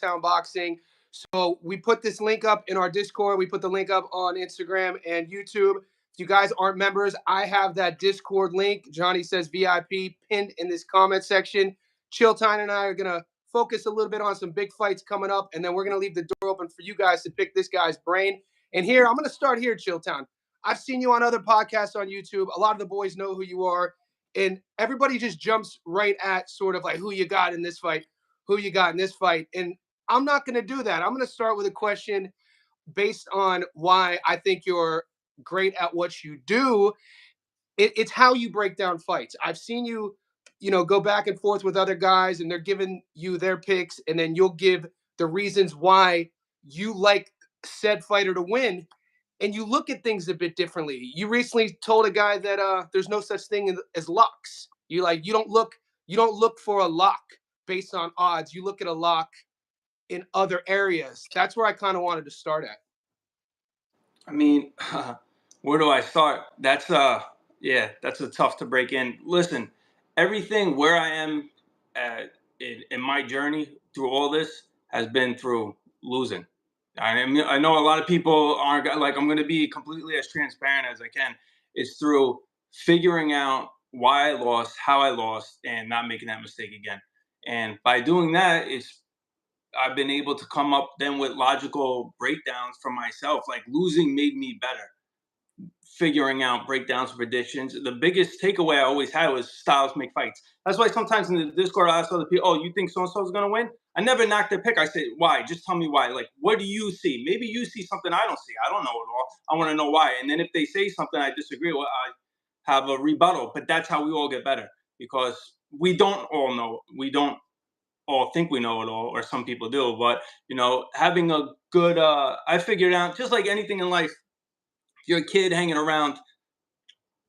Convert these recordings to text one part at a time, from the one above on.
Chilltown Boxing. So we put this link up in our Discord. We put the link up on Instagram and YouTube. If you guys aren't members, I have that Discord link. Johnny says VIP pinned in this comment section. Chilltown and I are going to focus a little bit on some big fights coming up, and then we're going to leave the door open for you guys to pick this guy's brain. And here, I'm going to start here, Chilltown. I've seen you on other podcasts on YouTube. A lot of the boys know who you are, and everybody just jumps right at sort of like who you got in this fight, who you got in this fight. And I'm not going to do that. I'm going to start with a question based on why I think you're great at what you do. It's how you break down fights. I've seen you, go back and forth with other guys, and they're giving you their picks, and then you'll give the reasons why you like said fighter to win. And you look at things a bit differently. You recently told a guy that there's no such thing as locks. You don't look for a lock based on odds. You look at a lock in other areas. That's where I kind of wanted to start at. I mean, where do I start? That's a tough to break in. Listen, everything where I am in my journey through all this has been through losing. I know a lot of people aren't like, I'm going to be completely as transparent as I can. It's through figuring out why I lost, how I lost, and not making that mistake again. And by doing that, I've been able to come up then with logical breakdowns for myself. Like losing made me better. Figuring out breakdowns, predictions. The biggest takeaway I always had was styles make fights. That's why sometimes in the Discord I ask other people, "Oh, you think so and so is going to win?" I never knock their pick. I say, "Why? Just tell me why. Like, what do you see? Maybe you see something I don't see. I don't know it all. I want to know why." And then if they say something I disagree with, I have a rebuttal. But that's how we all get better, because we don't all know. We don't all think we know it all, or some people do. But having a good, I figured out, just like anything in life. If you're a kid hanging around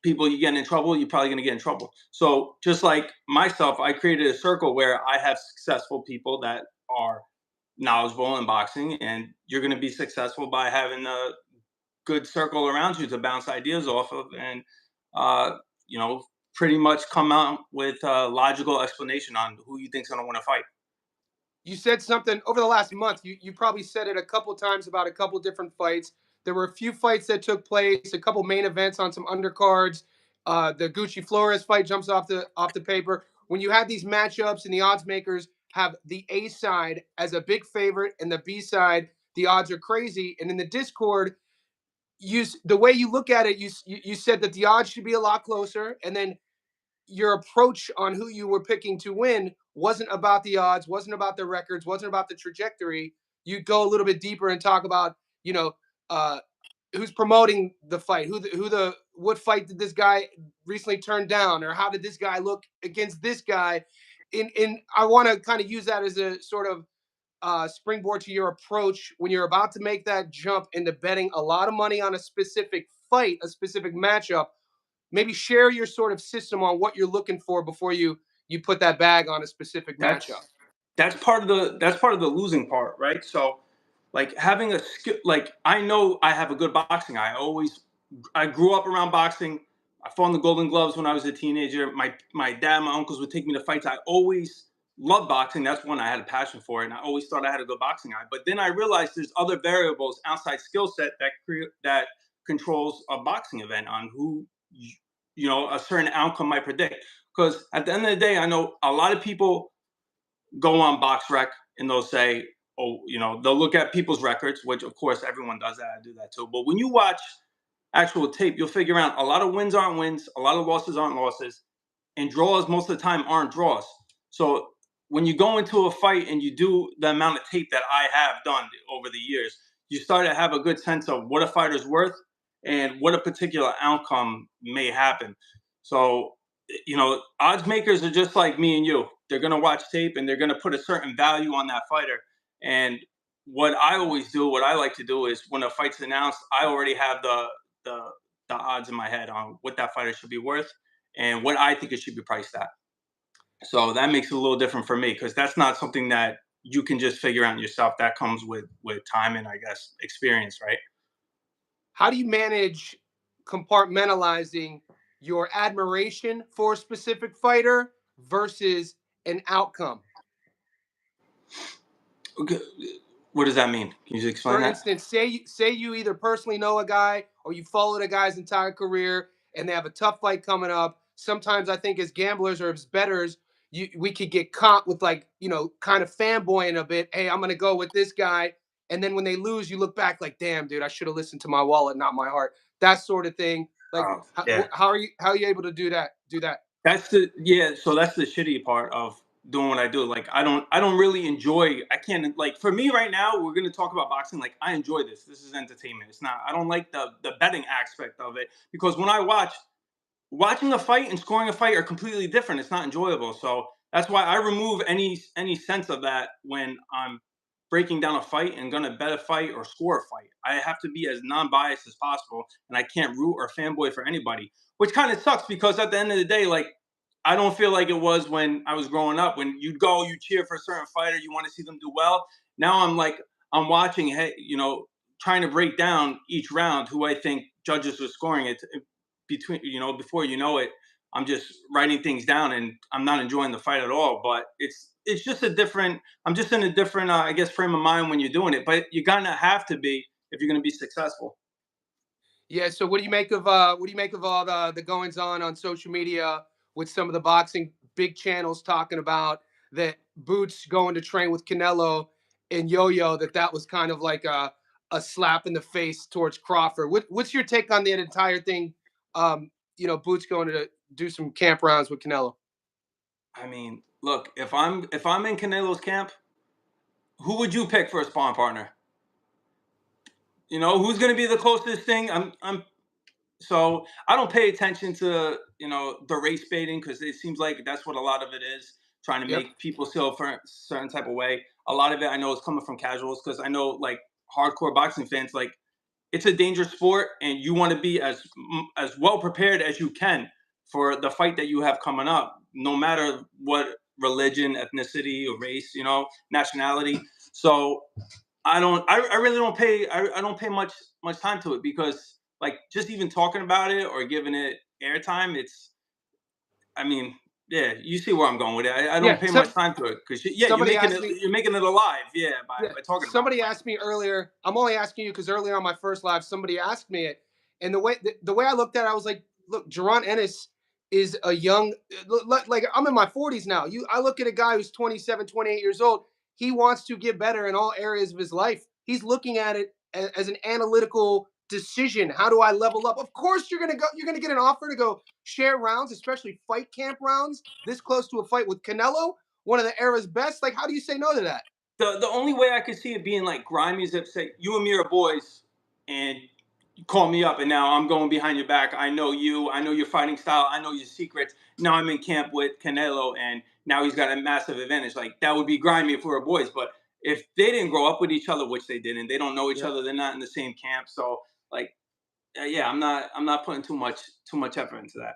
people, you get in trouble, you're probably going to get in trouble. So just like myself, I created a circle where I have successful people that are knowledgeable in boxing, and you're going to be successful by having a good circle around you to bounce ideas off of, and pretty much come out with a logical explanation on who you think's going to win a fight. You said something over the last month. You probably said it a couple times about a couple different fights. There were a few fights that took place, a couple main events on some undercards. The Gucci Flores fight jumps off the paper. When you have these matchups and the odds makers have the A side as a big favorite and the B side, the odds are crazy. And in the Discord, the way you look at it, you said that the odds should be a lot closer, and then your approach on who you were picking to win wasn't about the odds, wasn't about the records, wasn't about the trajectory. You go a little bit deeper and talk about, who's promoting the fight, what fight did this guy recently turn down, or how did this guy look against this guy? And I want to kind of use that as a sort of springboard to your approach when you're about to make that jump into betting a lot of money on a specific fight, a specific matchup. Maybe share your sort of system on what you're looking for before you put that bag on a specific matchup. That's part of the losing part, right? So, like having a skill, like I know I have a good boxing eye. I grew up around boxing. I fought in the Golden Gloves when I was a teenager. My dad, my uncles would take me to fights. I always loved boxing. That's when I had a passion for it, and I always thought I had a good boxing eye. But then I realized there's other variables outside skill set that controls a boxing event on who a certain outcome might predict. Because at the end of the day, I know a lot of people go on BoxRec and they'll say, they'll look at people's records, which of course everyone does that. I do that too. But when you watch actual tape, you'll figure out a lot of wins aren't wins, a lot of losses aren't losses, and draws most of the time aren't draws. So when you go into a fight and you do the amount of tape that I have done over the years, you start to have a good sense of what a fighter's worth and what a particular outcome may happen. So, odds makers are just like me and you. They're going to watch tape and they're going to put a certain value on that fighter. And what I always do, what I like to do is when a fight's announced, I already have the odds in my head on what that fighter should be worth and what I think it should be priced at. So that makes it a little different for me, because that's not something that you can just figure out yourself. That comes with time and, I guess, experience, right? How do you manage compartmentalizing your admiration for a specific fighter versus an outcome? Okay. What does that mean? Can you explain For that? instance, say you either personally know a guy or you follow the guy's entire career and they have a tough fight coming up. Sometimes I think as gamblers or as bettors, we could get caught with like, kind of fanboying a bit. Hey, I'm gonna go with this guy. And then when they lose, you look back like, damn, dude, I should have listened to my wallet, not my heart. That sort of thing. Like, Oh, yeah. how are you able to do that? Do that? So that's the shitty part of doing what I do. Like I don't really enjoy. I can't, like, for me right now, we're gonna talk about boxing. Like, I enjoy this. This is entertainment. It's not. I don't like the betting aspect of it, because when I watching a fight and scoring a fight are completely different. It's not enjoyable. So that's why I remove any sense of that when I'm breaking down a fight and gonna bet a fight or score a fight. I have to be as non-biased as possible, and I can't root or fanboy for anybody, which kind of sucks, because at the end of the day, like, I don't feel like it was when I was growing up, when you cheer for a certain fighter, you want to see them do well. Now I'm like, I'm watching, hey, trying to break down each round who I think judges were scoring it between, before you know it, I'm just writing things down and I'm not enjoying the fight at all. But it's just a different. I'm just in a different, I guess, frame of mind when you're doing it. But you're gonna have to be if you're gonna be successful. Yeah. So what do you make of all the goings on social media with some of the boxing big channels talking about that Boots going to train with Canelo and Yo-Yo, that was kind of like a slap in the face towards Crawford. What's your take on the entire thing? Boots going to do some camp rounds with Canelo. I mean, look, if I'm in Canelo's camp, who would you pick for a sparring partner? Who's going to be the closest thing? So I don't pay attention to the race baiting, because it seems like that's what a lot of it is, trying to Yep. make people feel for a certain type of way. A lot of it I know is coming from casuals, because I know, like, hardcore boxing fans, like, it's a dangerous sport, and you want to be as well prepared as you can for the fight that you have coming up, no matter what religion, ethnicity, or race, nationality. So I really don't pay I don't pay much time to it, because, like, just even talking about it or giving it airtime, I mean, yeah, you see where I'm going with it. I don't Yeah. pay much time to it, because, yeah, you're Somebody making asked it me. you're making it alive, yeah, by, Yeah, by talking about it. somebody Like, asked me earlier. I'm only asking you because earlier on my first live, somebody asked me it, and the way I looked at it, I was like, look, Jaron Ennis is a young, like I'm in my 40s now. I look at a guy who's 27, 28 years old. He wants to get better in all areas of his life. He's looking at it as an analytical decision. How do I level up? Of course, You're gonna get an offer to go share rounds, especially fight camp rounds, this close to a fight with Canelo, one of the era's best. Like, how do you say no to that? the only way I could see it being, like, grimy is if, say, you and me are boys, and you call me up, and now I'm going behind your back. I know you. I know your fighting style. I know your secrets. Now I'm in camp with Canelo, and now he's got a massive advantage. Like, that would be grimy if we were boys. But if they didn't grow up with each other, which they didn't, they don't know each Yep. other. They're not in the same camp. So, like, yeah, I'm not putting too much effort into that.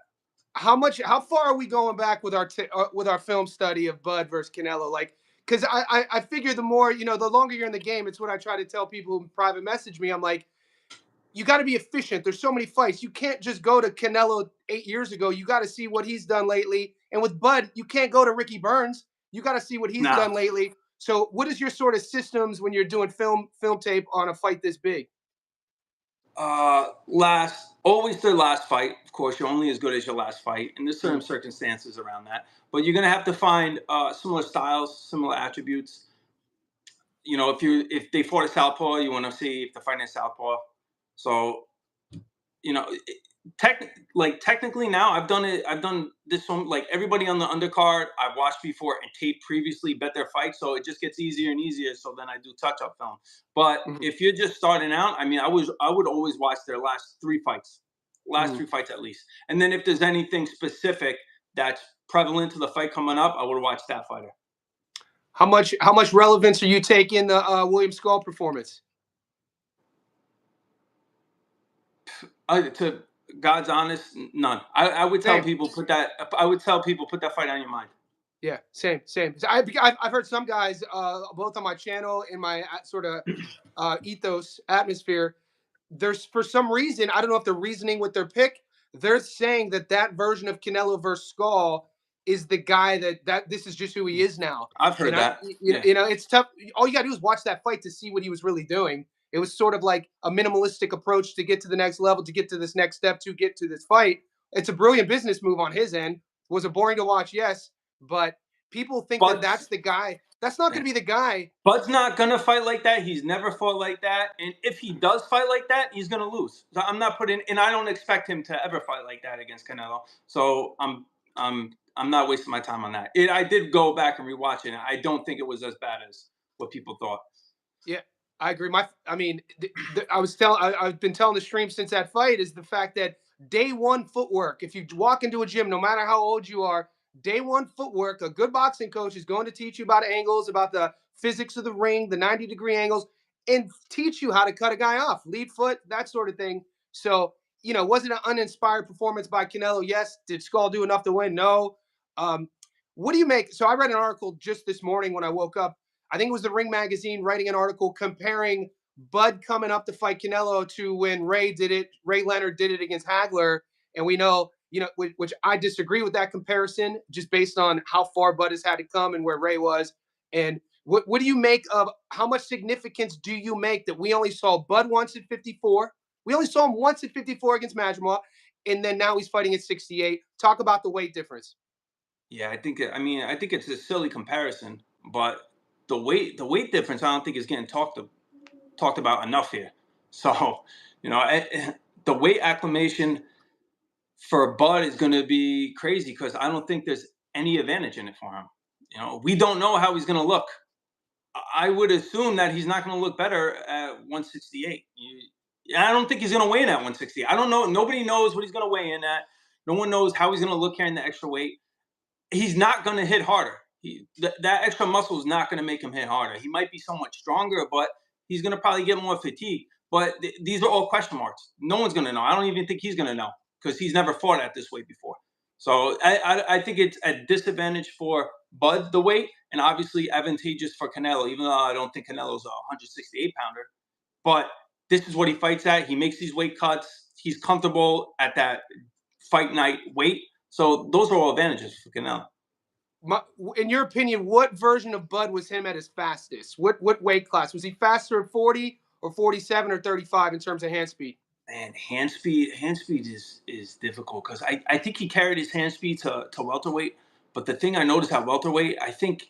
How far are we going back with our film study of Bud versus Canelo? Like, because I figure the more, the longer you're in the game. It's what I try to tell people who private message me. I'm like, you got to be efficient. There's so many fights. You can't just go to Canelo 8 years ago. You got to see what he's done lately. And with Bud, you can't go to Ricky Burns. You got to see what he's Now, done lately. So what is your sort of systems when you're doing film tape on a fight this big? always their last fight. Of course, you're only as good as your last fight, and there's certain Mm. circumstances around that. But you're gonna have to find similar styles, similar attributes. If they fought a southpaw, you want to see if they're fighting a southpaw. So, you know, technically now I've done it. I've done this one, like, everybody on the undercard I've watched before and taped previously, bet their fights, so it just gets easier and easier. So then I do touch up film. But Mhm. if you're just starting out, I mean, I would always watch their last Mhm. 3 fights at least, and then if there's anything specific that's prevalent to the fight coming up, I would watch that fighter. How much relevance are you taking the William Skull performance? To God's honest, none. I would tell Same. people put that. I would tell people put that fight on your mind. Yeah, same. So I've heard some guys, both on my channel in my sort of ethos atmosphere. There's for some reason I don't know if they're reasoning with their pick. They're saying that version of Canelo versus Skull is the guy that this is just who he is now. I've heard And I, that. Yeah. it's tough. All you gotta do is watch that fight to see what he was really doing. It was sort of like a minimalistic approach to get to the next level, to get to this next step, to get to this fight. It's a brilliant business move on his end. Was it boring to watch? Yes, but people think that But that's the guy. That's not going to be the guy. Bud's not gonna fight like that. He's never fought like that, and if he does fight like that, he's gonna lose. So I'm not putting, and I don't expect him to ever fight like that against Canelo. So I'm not wasting my time on that. I did go back and rewatch it, and I don't think it was as bad as what people thought. Yeah, I agree. I mean, I've been telling the stream since that fight is the fact that day one footwork. If you walk into a gym, no matter how old you are, day one footwork. A good boxing coach is going to teach you about angles, about the physics of the ring, the 90-degree angles, and teach you how to cut a guy off, lead foot, that sort of thing. So, was it an uninspired performance by Canelo? Yes. Did Skull do enough to win? No. Um, what do you make? So I read an article just this morning when I woke up. I think it was the Ring magazine writing an article comparing Bud coming up to fight Canelo to when Ray Leonard did it against Hagler. And we know, which I disagree with that comparison just based on how far Bud has had to come and where Ray was. And what do you make of, how much significance do you make that we only saw Bud once at 54? We only saw him once at 54 against Majmov, and then now he's fighting at 68. Talk about the weight difference. Yeah, I think it's a silly comparison, but the weight difference I don't think is getting talked about enough here. So, the weight acclimation for Bud is going to be crazy because I don't think there's any advantage in it for him. We don't know how he's going to look. I would assume that he's not going to look better at 168. I don't think he's going to weigh in at 160. I don't know. Nobody knows what he's going to weigh in at. No one knows how he's going to look carrying the extra weight. He's not going to hit harder. That extra muscle is not going to make him hit harder. He might be somewhat stronger, but he's going to probably get more fatigue. But these are all question marks. No one's going to know. I don't even think he's going to know because he's never fought at this weight before. So I think it's a disadvantage for Bud, the weight, and obviously advantageous for Canelo, even though I don't think Canelo's a 168-pounder. But this is what he fights at. He makes these weight cuts. He's comfortable at that fight night weight. So those are all advantages for Canelo. In your opinion, what version of Bud was him at his fastest? What weight class? Was he faster at 40 or 47 or 35 in terms of hand speed? Man, hand speed is difficult because I think he carried his hand speed to welterweight. But the thing I noticed at welterweight, I think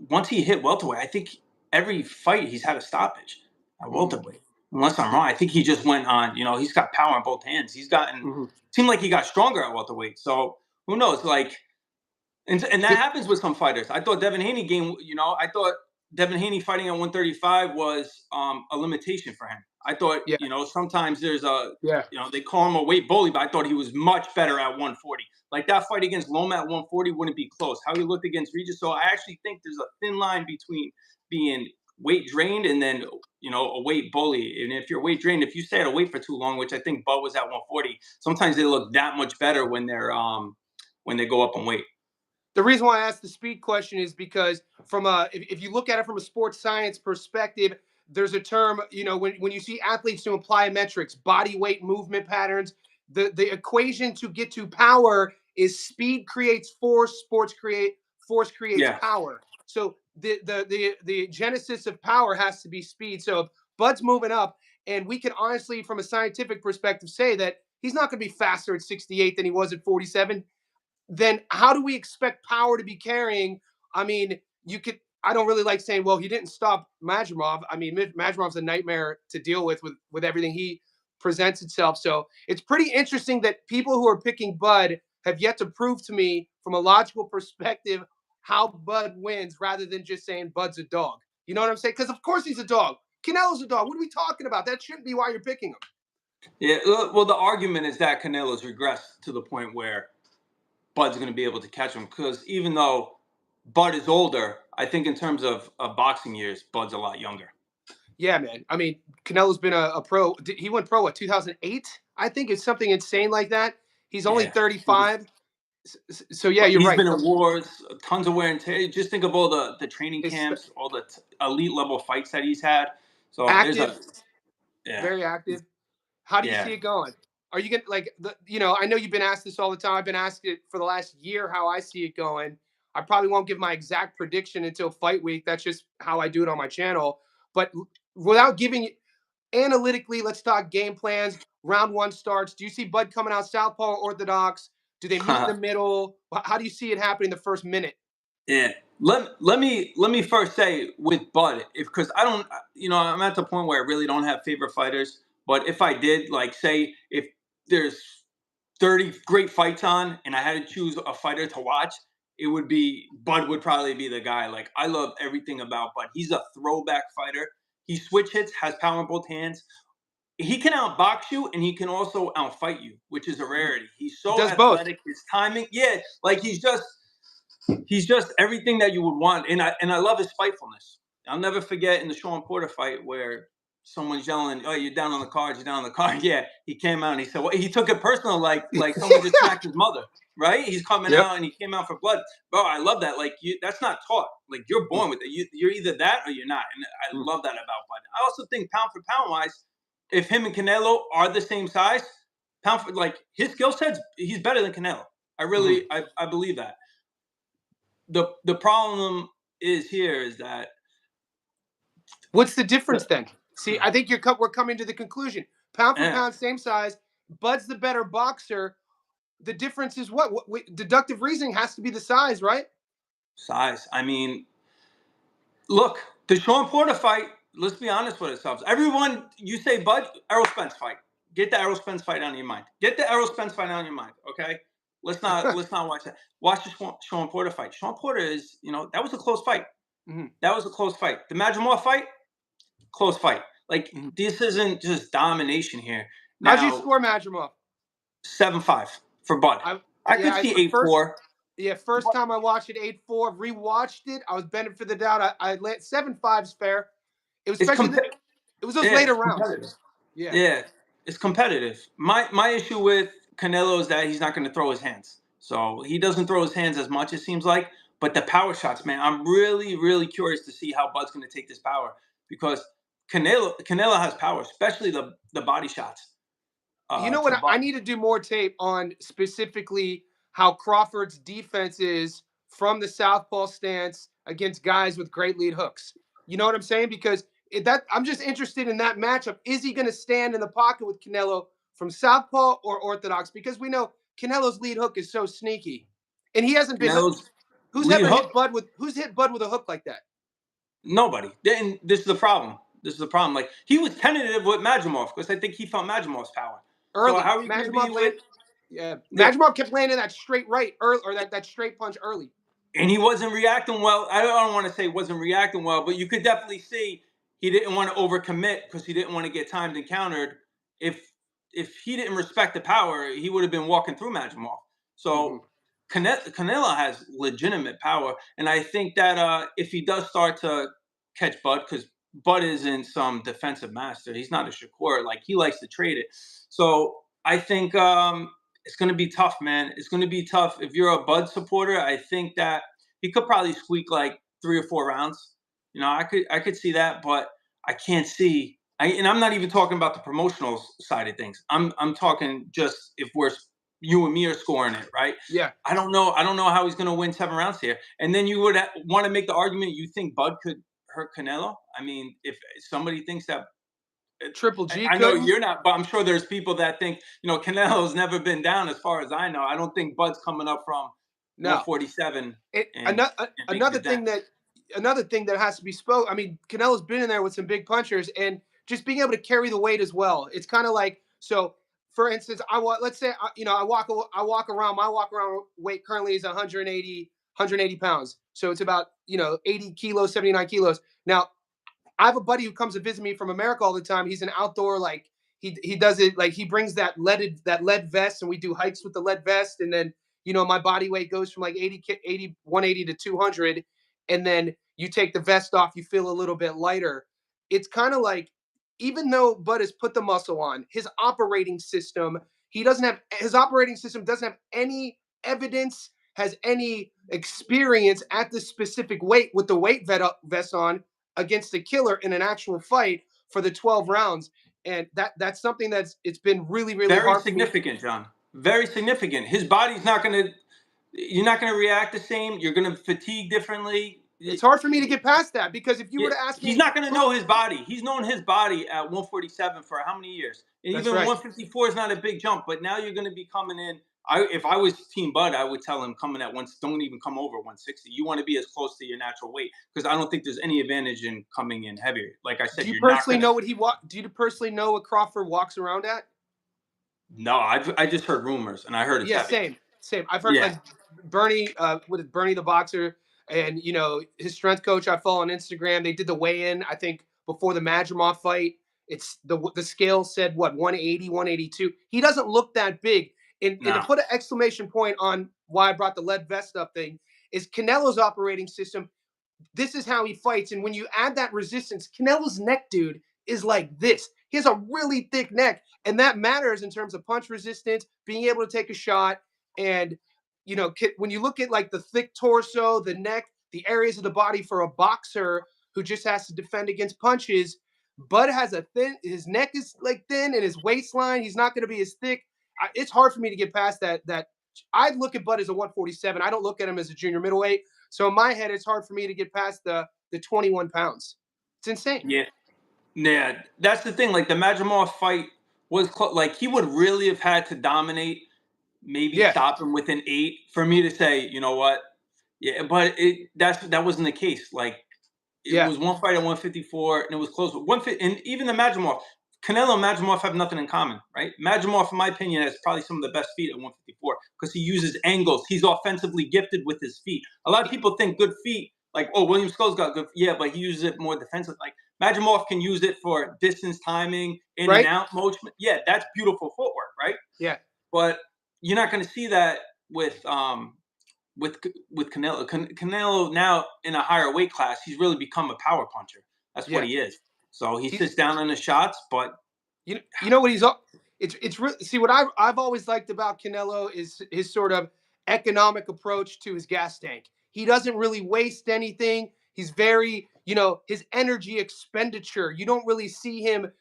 once he hit welterweight, I think every fight he's had a stoppage at welterweight. Unless I'm wrong, I think he just went on. He's got power in both hands. He's gotten seemed like he got stronger at welterweight. So who knows? And that happens with some fighters. I thought Devin Haney I thought Devin Haney fighting at 135 was a limitation for him. I thought, sometimes there's they call him a weight bully, but I thought he was much better at 140. Like that fight against Loma at 140 wouldn't be close. How he looked against Regis. So I actually think there's a thin line between being weight drained and then, a weight bully. And if you're weight drained, if you stay at a weight for too long, which I think Bud was at 140, sometimes they look that much better when they're when they go up in weight. The reason why I asked the speed question is because if you look at it from a sports science perspective, there's a term, when you see athletes doing plyometrics, body weight movement patterns, the equation to get to power is speed creates force, force creates power. So the genesis of power has to be speed. So if Bud's moving up, and we can honestly, from a scientific perspective, say that he's not going to be faster at 68 than he was at 47. Then how do we expect power to be carrying? I mean, I don't really like saying, well, he didn't stop Majmov. I mean, Majmov's a nightmare to deal with everything he presents itself. So it's pretty interesting that people who are picking Bud have yet to prove to me from a logical perspective how Bud wins rather than just saying Bud's a dog. You know what I'm saying? Because of course he's a dog. Canelo's a dog. What are we talking about? That shouldn't be why you're picking him. Yeah, well, the argument is that Canelo's regressed to the point where Bud's going to be able to catch him because even though Bud is older, I think in terms of boxing years, Bud's a lot younger. Yeah, man. I mean, Canelo's been a pro. He went pro, 2008? I think it's something insane like that. He's only 35. So, yeah, you're right. He's been in wars, tons of wear and tear. Just think of all the training camps, all the elite level fights that he's had. So active, very active. How do you see it going? Are you gonna like I know you've been asked this all the time. I've been asked it for the last year how I see it going. I probably won't give my exact prediction until fight week. That's just how I do it on my channel. But without giving analytically, let's talk game plans. Round one starts. Do you see Bud coming out southpaw or orthodox? Do they meet in the middle? How do you see it happening the first minute? Yeah. Let me first say with Bud, because I don't, I'm at the point where I really don't have favorite fighters. But if I did, like, say, if there's 30 great fights on and I had to choose a fighter to watch, it would be Bud would probably be the guy. Like, I love everything about Bud. He's a throwback fighter. He switch hits, has power in both hands. He can outbox you and he can also outfight you, which is a rarity. He's He so does both. athletic, his timing, yeah, like he's just everything that you would want. And I love his spitefulness. I'll never forget in the Sean Porter fight where someone's yelling, "Oh, you're down on the card, you're down on the card." Yeah, he came out and he said, well, he took it personal, like someone just smacked his mother, right? He's coming Yep. out and he came out for blood. Bro, I love that. Like, that's not taught. Like, you're born with it. You're either that or you're not. And I love that about Bud. I also think pound for pound wise, if him and Canelo are the same size, pound for, like, his skill sets, he's better than Canelo. I believe that. The problem is that What's the difference then? See, I think we're coming to the conclusion. Pound for pound, same size. Bud's the better boxer. The difference is what? Deductive reasoning has to be the size, right? Size. I mean, look, the Sean Porter fight, let's be honest with ourselves. Everyone, you say Bud, Errol Spence fight. Get the Errol Spence fight out of your mind. Get the Errol Spence fight out of your mind, okay? Let's not watch that. Watch the Sean Porter fight. Sean Porter is, that was a close fight. Mm-hmm. That was a close fight. The Majimov fight, close fight. Like, this isn't just domination here. Now, how'd you score Majimov? 7-5 for Bud. I could see 8-4. Yeah, first time I watched it, 8-4. Rewatched it. I was bending for the doubt. I let 7-5 is fair. It was it was those later rounds. Yeah, it's competitive. My issue with Canelo is that he's not going to throw his hands. So he doesn't throw his hands as much, it seems like. But the power shots, man, I'm really, really curious to see how Bud's going to take this power, because Canelo has power, especially the body shots. You know what? I need to do more tape on specifically how Crawford's defense is from the southpaw stance against guys with great lead hooks. You know what I'm saying? Because I'm just interested in that matchup. Is he going to stand in the pocket with Canelo from southpaw or orthodox? Because we know Canelo's lead hook is so sneaky, and he hasn't been. Who's hit Bud with a hook like that? Nobody. Then this is the problem. Like, he was tentative with Majimov because I think he felt Majimov's power. Early. So how are you going to be with? Majimov kept landing that straight right early, or that straight punch early. And he wasn't reacting well. I don't want to say wasn't reacting well, but you could definitely see he didn't want to overcommit because he didn't want to get timed and countered. If he didn't respect the power, he would have been walking through Majimov. So Canelo has legitimate power, and I think that if he does start to catch Bud, because Bud isn't some defensive master, he's not a Shakur. Like, he likes to trade it. So I think it's going to be tough, man. It's going to be tough. If you're a Bud supporter, I think that he could probably squeak like 3 or 4 rounds. I could see that, but I can't see. And I'm not even talking about the promotional side of things. I'm talking just if you and me are scoring it, right? Yeah. I don't know how he's going to win 7 rounds here. And then you would want to make the argument you think Bud could hurt Canelo. I mean, if somebody thinks that Triple G, I know you're not, but I'm sure there's people that think, Canelo's never been down as far as I know. I don't think Bud's coming up from 147. Another thing that has to be spoke. I mean, Canelo's been in there with some big punchers, and just being able to carry the weight as well. It's kind of like, so for instance, let's say I walk around. My walk around weight currently is 180 pounds. So it's about 80 kilos, 79 kilos. Now, I have a buddy who comes to visit me from America all the time. He's an outdoor, like, he does it, like, he brings that lead vest, and we do hikes with the lead vest. And then, my body weight goes from like 180 to 200. And then you take the vest off, you feel a little bit lighter. It's kind of like, even though Bud has put the muscle on, his operating system doesn't have any evidence, has any experience at this specific weight with the weight vest on against a killer in an actual fight for the 12 rounds. And that's something it's been really, really Very hard for me. significant, John. Very significant. His body's not going to. You're not going to react the same. You're going to fatigue differently. It's hard for me to get past that because if you were to ask He's me, not going to know his body. He's known his body at 147 for how many years? And that's even right. 154 is not a big jump. But now you're going to be coming in. If I was Team Bud, I would tell him coming at once, don't even come over 160. You want to be as close to your natural weight because I don't think there's any advantage in coming in heavier. Like I said, Do you you're not personally going to. know what do you personally know what Crawford walks around at? No, I just heard rumors and I heard it's Yeah, heavy. same. I've heard Yeah. like Bernie, with Bernie the boxer, and his strength coach. I follow on Instagram. They did the weigh-in. I think before the Madrimov fight. It's the scale said what 180, 182. He doesn't look that big. And to No. put an exclamation point on why I brought the lead vest up thing is Canelo's operating system. This is how he fights. And when you add that resistance, Canelo's neck, dude, is like this. He has a really thick neck, and that matters in terms of punch resistance, being able to take a shot. And, when you look at like the thick torso, the neck, the areas of the body for a boxer who just has to defend against punches, Bud has his neck is like thin and his waistline, he's not going to be as thick. It's hard for me to get past that. I look at Bud as a 147. I don't look at him as a junior middleweight. So in my head, it's hard for me to get past the 21 pounds. It's insane. Yeah. Yeah. That's the thing. Like the Madrimov fight was like he would really have had to dominate, maybe Yeah. stop him within 8 for me to say, you know what? Yeah, but that wasn't the case. Like it was one fight at 154 and it was close. 150, and even the Madrimov, Canelo and Madrimov have nothing in common, right? Madrimov, in my opinion, has probably some of the best feet at 154 because he uses angles. He's offensively gifted with his feet. A lot of people think good feet, like, oh, William Scully's got good, yeah, but he uses it more defensive. Like Madrimov can use it for distance, timing, in and out motion. Yeah, that's beautiful footwork, right? Yeah. But you're not going to see that with Canelo. Canelo now in a higher weight class, he's really become a power puncher. That's what he is. So he sits down on the shots, but you know what it's really, see what I've always liked about Canelo is his sort of economic approach to his gas tank. He doesn't really waste anything. He's very, his energy expenditure. You don't really see him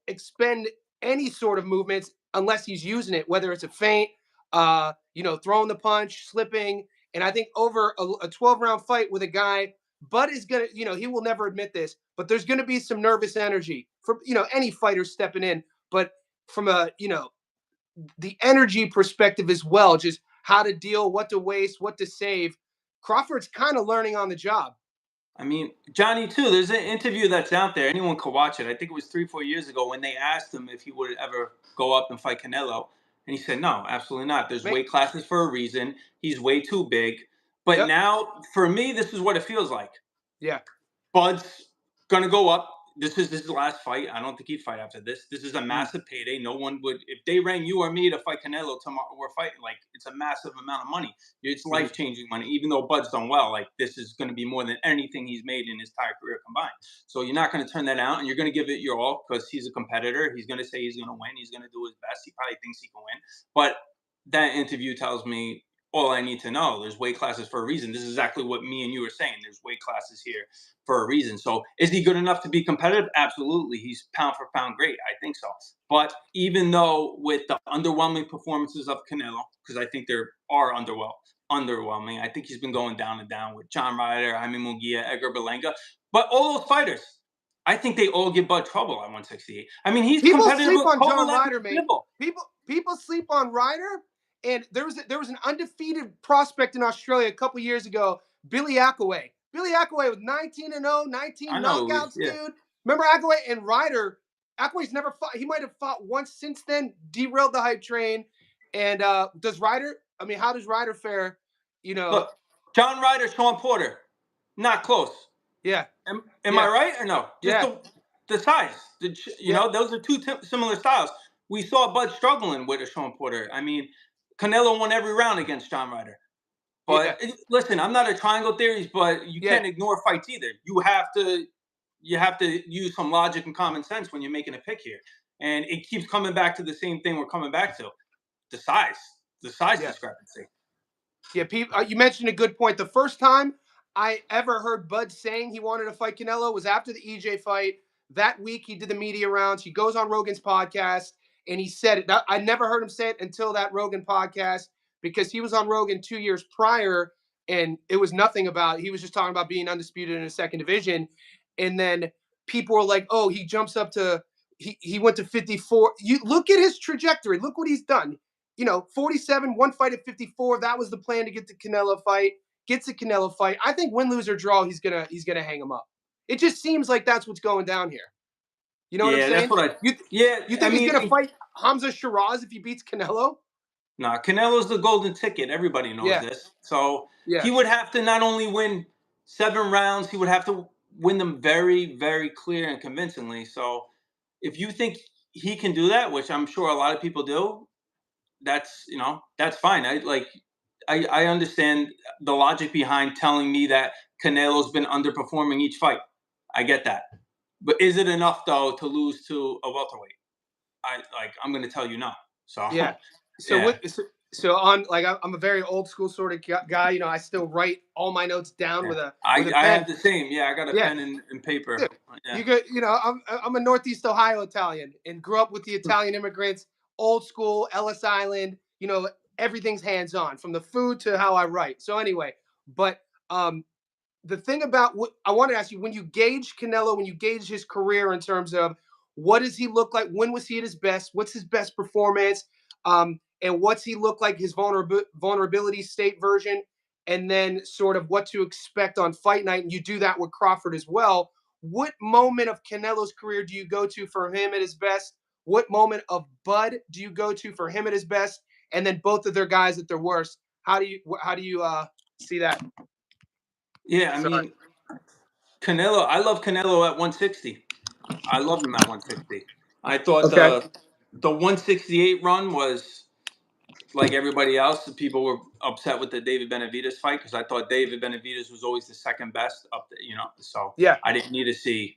expend any sort of movements unless he's using it, whether it's a feint, throwing the punch, slipping. And I think over a 12-round fight with a guy, Bud is going to, he will never admit this, but there's going to be some nervous energy from, any fighter stepping in. But from the energy perspective as well, just how to deal, what to waste, what to save. Crawford's kind of learning on the job. I mean, Johnny, too, there's an interview that's out there. Anyone could watch it. I think it was 3-4 years ago when they asked him if he would ever go up and fight Canelo. And he said, no, absolutely not. There's weight classes for a reason. He's way too big. But now, for me, this is what it feels like. Yeah. Bud's going to go up. This is his last fight. I don't think he'd fight after this. This is a massive payday. No one would, if they rang you or me to fight Canelo tomorrow, we're fighting. Like, it's a massive amount of money. It's life-changing money. Even though Bud's done well, like, this is going to be more than anything he's made in his entire career combined. So you're not going to turn that out, and you're going to give it your all because he's a competitor. He's going to say he's going to win. He's going to do his best. He probably thinks he can win. But that interview tells me all I need to know. There's weight classes for a reason. This is exactly what me and you are saying. There's weight classes here for a reason. So is he good enough to be competitive? Absolutely. He's pound for pound great. I think so. But even though with the underwhelming performances of Canelo, because I think there are underwhelming, I think he's been going down and down with John Ryder, Jaime Munguia, Edgar Berlanga. But all those fighters, I think they all give Bud trouble at 168. I mean, he's competitive sleep with on John Ryder, mate. People sleep on Ryder. And there was an undefeated prospect in Australia a couple years ago, Billy Akaway. Billy Akaway with 19-0, 19 knockouts, dude. Remember Akaway and Ryder? Akaway's never fought. He might have fought once since then, derailed the hype train. And how does Ryder fare? Look, John Ryder, Sean Porter, not close. Yeah. Am I right or no? Just the size. Those are two similar styles. We saw Bud struggling with a Sean Porter. I mean, Canelo won every round against John Ryder. But listen, I'm not a triangle theories, but you can't ignore fights either. You have to use some logic and common sense when you're making a pick here. And it keeps coming back to the same thing we're coming back to. The size discrepancy. Yeah, Pete, you mentioned a good point. The first time I ever heard Bud saying he wanted to fight Canelo was after the EJ fight. that week he did the media rounds. He goes on Rogan's podcast and he said it. I never heard him say it until that Rogan podcast, because he was on Rogan 2 years prior and it was nothing about, he was just talking about being undisputed in the second division. And then people were like, oh, he jumps up to, he went to 54. You look at his trajectory. Look what he's done. 47, one fight at 54. That was the plan to get the Canelo fight. Gets the Canelo fight. I think win, lose, or draw, he's gonna hang him up. It just seems like that's what's going down here. You know what I'm saying? That's what you think he's gonna fight Hamza Shiraz if he beats Canelo? Nah, Canelo's the golden ticket. Everybody knows this. So he would have to not only win 7 rounds, he would have to win them very, very clear and convincingly. So if you think he can do that, which I'm sure a lot of people do, that's fine. I understand the logic behind telling me that Canelo's been underperforming each fight. I get that. But is it enough though to lose to a welterweight? I'm going to tell you no. So yeah. So on, like, I'm a very old school sort of guy. I still write all my notes down with a pen. I have the same. Yeah, I got a pen and paper. Dude, you could, I'm a Northeast Ohio Italian and grew up with the Italian immigrants, old school, Ellis Island. Everything's hands on, from the food to how I write. So anyway, but the thing about what I wanted to ask you, when you gauge Canelo, when you gauge his career in terms of what does he look like? When was he at his best? What's his best performance? And what's he look like, his vulnerability state version? And then sort of what to expect on fight night. And you do that with Crawford as well. What moment of Canelo's career do you go to for him at his best? What moment of Bud do you go to for him at his best? And then both of their guys at their worst. How do you see that? Yeah, I mean, Canelo, I love Canelo at 160. I loved him at 160. I thought the 168 run was like everybody else. People were upset with the David Benavidez fight because I thought David Benavidez was always the second best up there, So I didn't need to see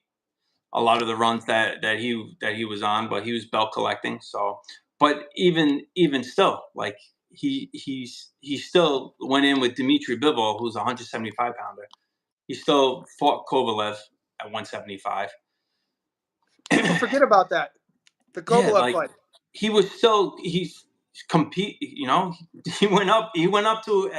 a lot of the runs that he was on, but he was belt collecting. So, but even still, like he still went in with Dmitry Bivol, who's a 175 pounder. He still fought Kovalev at 175. People forget about that. The Kovalev fight. He's compete. He went up to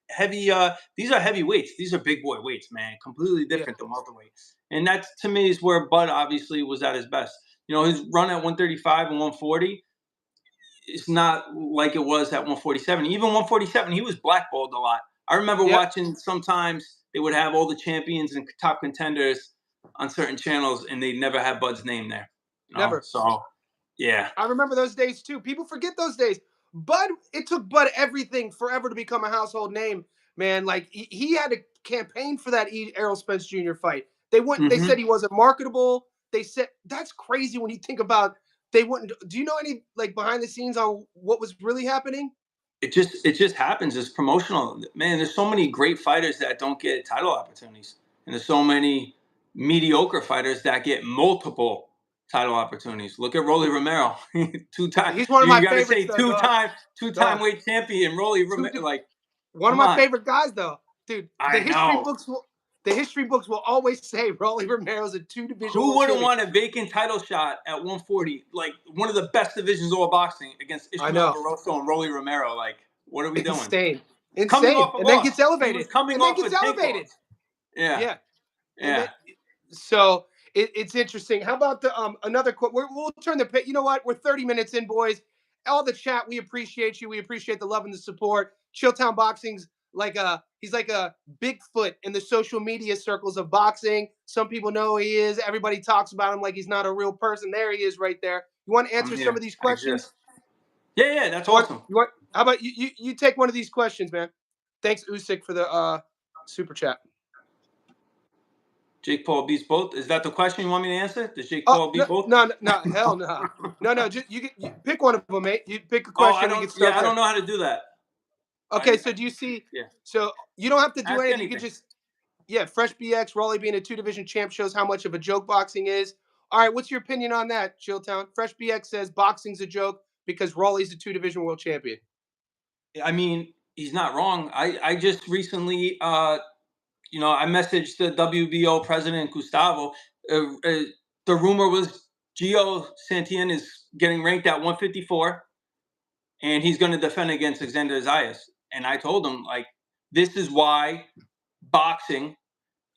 heavy. These are heavy weights. These are big boy weights, man. Completely different than welterweight. And that to me is where Bud obviously was at his best. His run at 135 and 140 is not like it was at 147. Even 147, he was blackballed a lot. I remember watching sometimes they would have all the champions and top contenders on certain channels, and they never had Bud's name there. Never. So, yeah. I remember those days too. People forget those days. Bud, it took Bud everything forever to become a household name, man. Like he had to campaign for that Errol Spence Jr. fight. They wouldn't. They said he wasn't marketable. They said that's crazy when you think about. They wouldn't. Do you know any like behind the scenes on what was really happening? It just happens. It's promotional, man. There's so many great fighters that don't get title opportunities, and there's so many mediocre fighters that get multiple title opportunities. Look at Rolly Romero, 2-time. He's one of my favorites. You gotta say two-time weight champion, Rolly Romero. Like one of my favorite guys, though, dude. The history books will always say Rolly Romero's a 2-division. Who wouldn't want a vacant title shot at 140? Like one of the best divisions of all boxing against Ishmael Barroso and Rolly Romero. Like, what are we doing? Insane. And then gets elevated. Yeah. So it's interesting. How about the another quote? We'll turn the pit. You know what? We're 30 minutes in, boys. All the chat, we appreciate you. We appreciate the love and the support. Chilltown Boxing's he's like a Bigfoot in the social media circles of boxing. Some people know who he is. Everybody talks about him like he's not a real person. There he is, right there. You want to answer some of these questions? Yeah, that's awesome. How about you take one of these questions, man? Thanks, Usyk, for the super chat. Jake Paul beats both. Is that the question you want me to answer? Does Jake Paul beat both? No, hell no. No. Just you pick one of them, mate. You pick a question. I don't know how to do that. Okay, so do you see? Yeah. So you don't have to do anything. You can just, Fresh BX, Raleigh being a 2-division champ shows how much of a joke boxing is. All right, what's your opinion on that, Chilltown? Fresh BX says boxing's a joke because Raleigh's a 2-division world champion. I mean, he's not wrong. I just recently, I messaged the WBO president, Gustavo, the rumor was Gio Santillan is getting ranked at 154, and he's going to defend against Alexander Zayas. And I told him, like, this is why boxing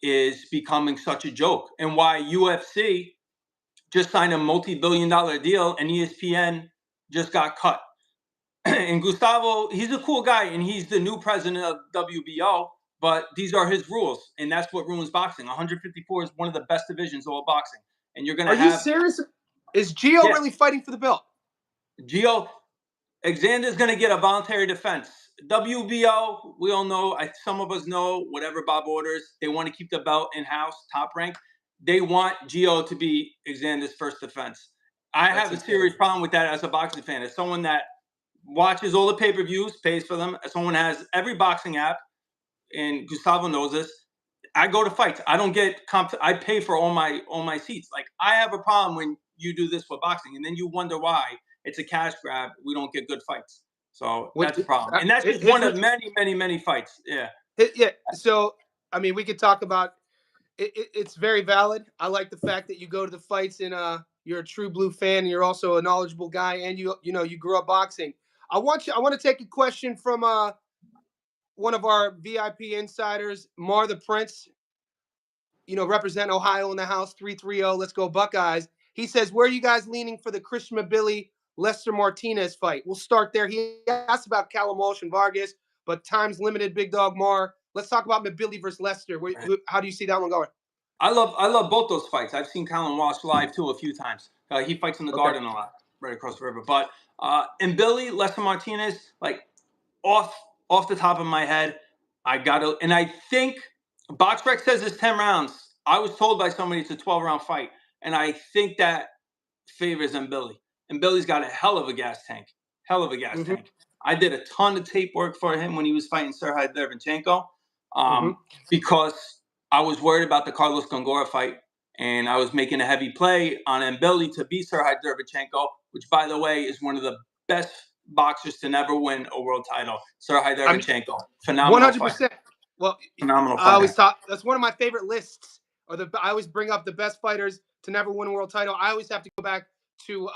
is becoming such a joke, and why UFC just signed a multi-billion-dollar deal, and ESPN just got cut. And Gustavo, he's a cool guy, and he's the new president of WBO, but these are his rules, and that's what ruins boxing. 154 is one of the best divisions of all boxing, and you're going to have... Are you serious? Is Gio really fighting for the belt? Gio, Alexander's going to get a voluntary defense. WBO, we all know, some of us know, whatever Bob orders, they want to keep the belt in-house, top rank. They want Gio to be Alexander's first defense. I have a serious problem with that as a boxing fan. As someone that watches all the pay-per-views, pays for them, as someone has every boxing app, and Gustavo knows this, I go to fights. I don't get I pay for all my seats. Like, I have a problem when you do this with boxing, and then you wonder why it's a cash grab. We don't get good fights. So that's a problem. And that's just one of many, many, many fights. Yeah. Yeah. So, I mean, we could talk about it. It's very valid. I like the fact that you go to the fights and you're a true blue fan, and you're also a knowledgeable guy, and you grew up boxing. I want to take a question from one of our VIP insiders, Mar the Prince. Represent Ohio in the house, 330. Let's go Buckeyes. He says, where are you guys leaning for the Christian Mabili Lester Martinez fight? We'll start there. He asked about Callum Walsh and Vargas, but time's limited, Big Dog Mar. Let's talk about Mabili versus Lester. How do you see that one going? I love both those fights. I've seen Callum Walsh live too a few times. He fights in the Garden a lot, right across the river. But and Billy, Lester Martinez, like off the top of my head, I gotta, and I think BoxRec says it's 10 rounds. I was told by somebody it's a 12-round fight, and I think that favors Billy. And Billy's got a hell of a gas tank. Tank. I did a ton of tape work for him when he was fighting Sirhidy Durvanchenko, because I was worried about the Carlos Gongora fight, and I was making a heavy play on Billy to beat Sirhidy Durvanchenko, which, by the way, is one of the best boxers to never win a world title. Sirhidy Durvanchenko, phenomenal 100%. Fighter. Well, phenomenal. I always thought that's one of my favorite lists. I always bring up the best fighters to never win a world title. I always have to go back to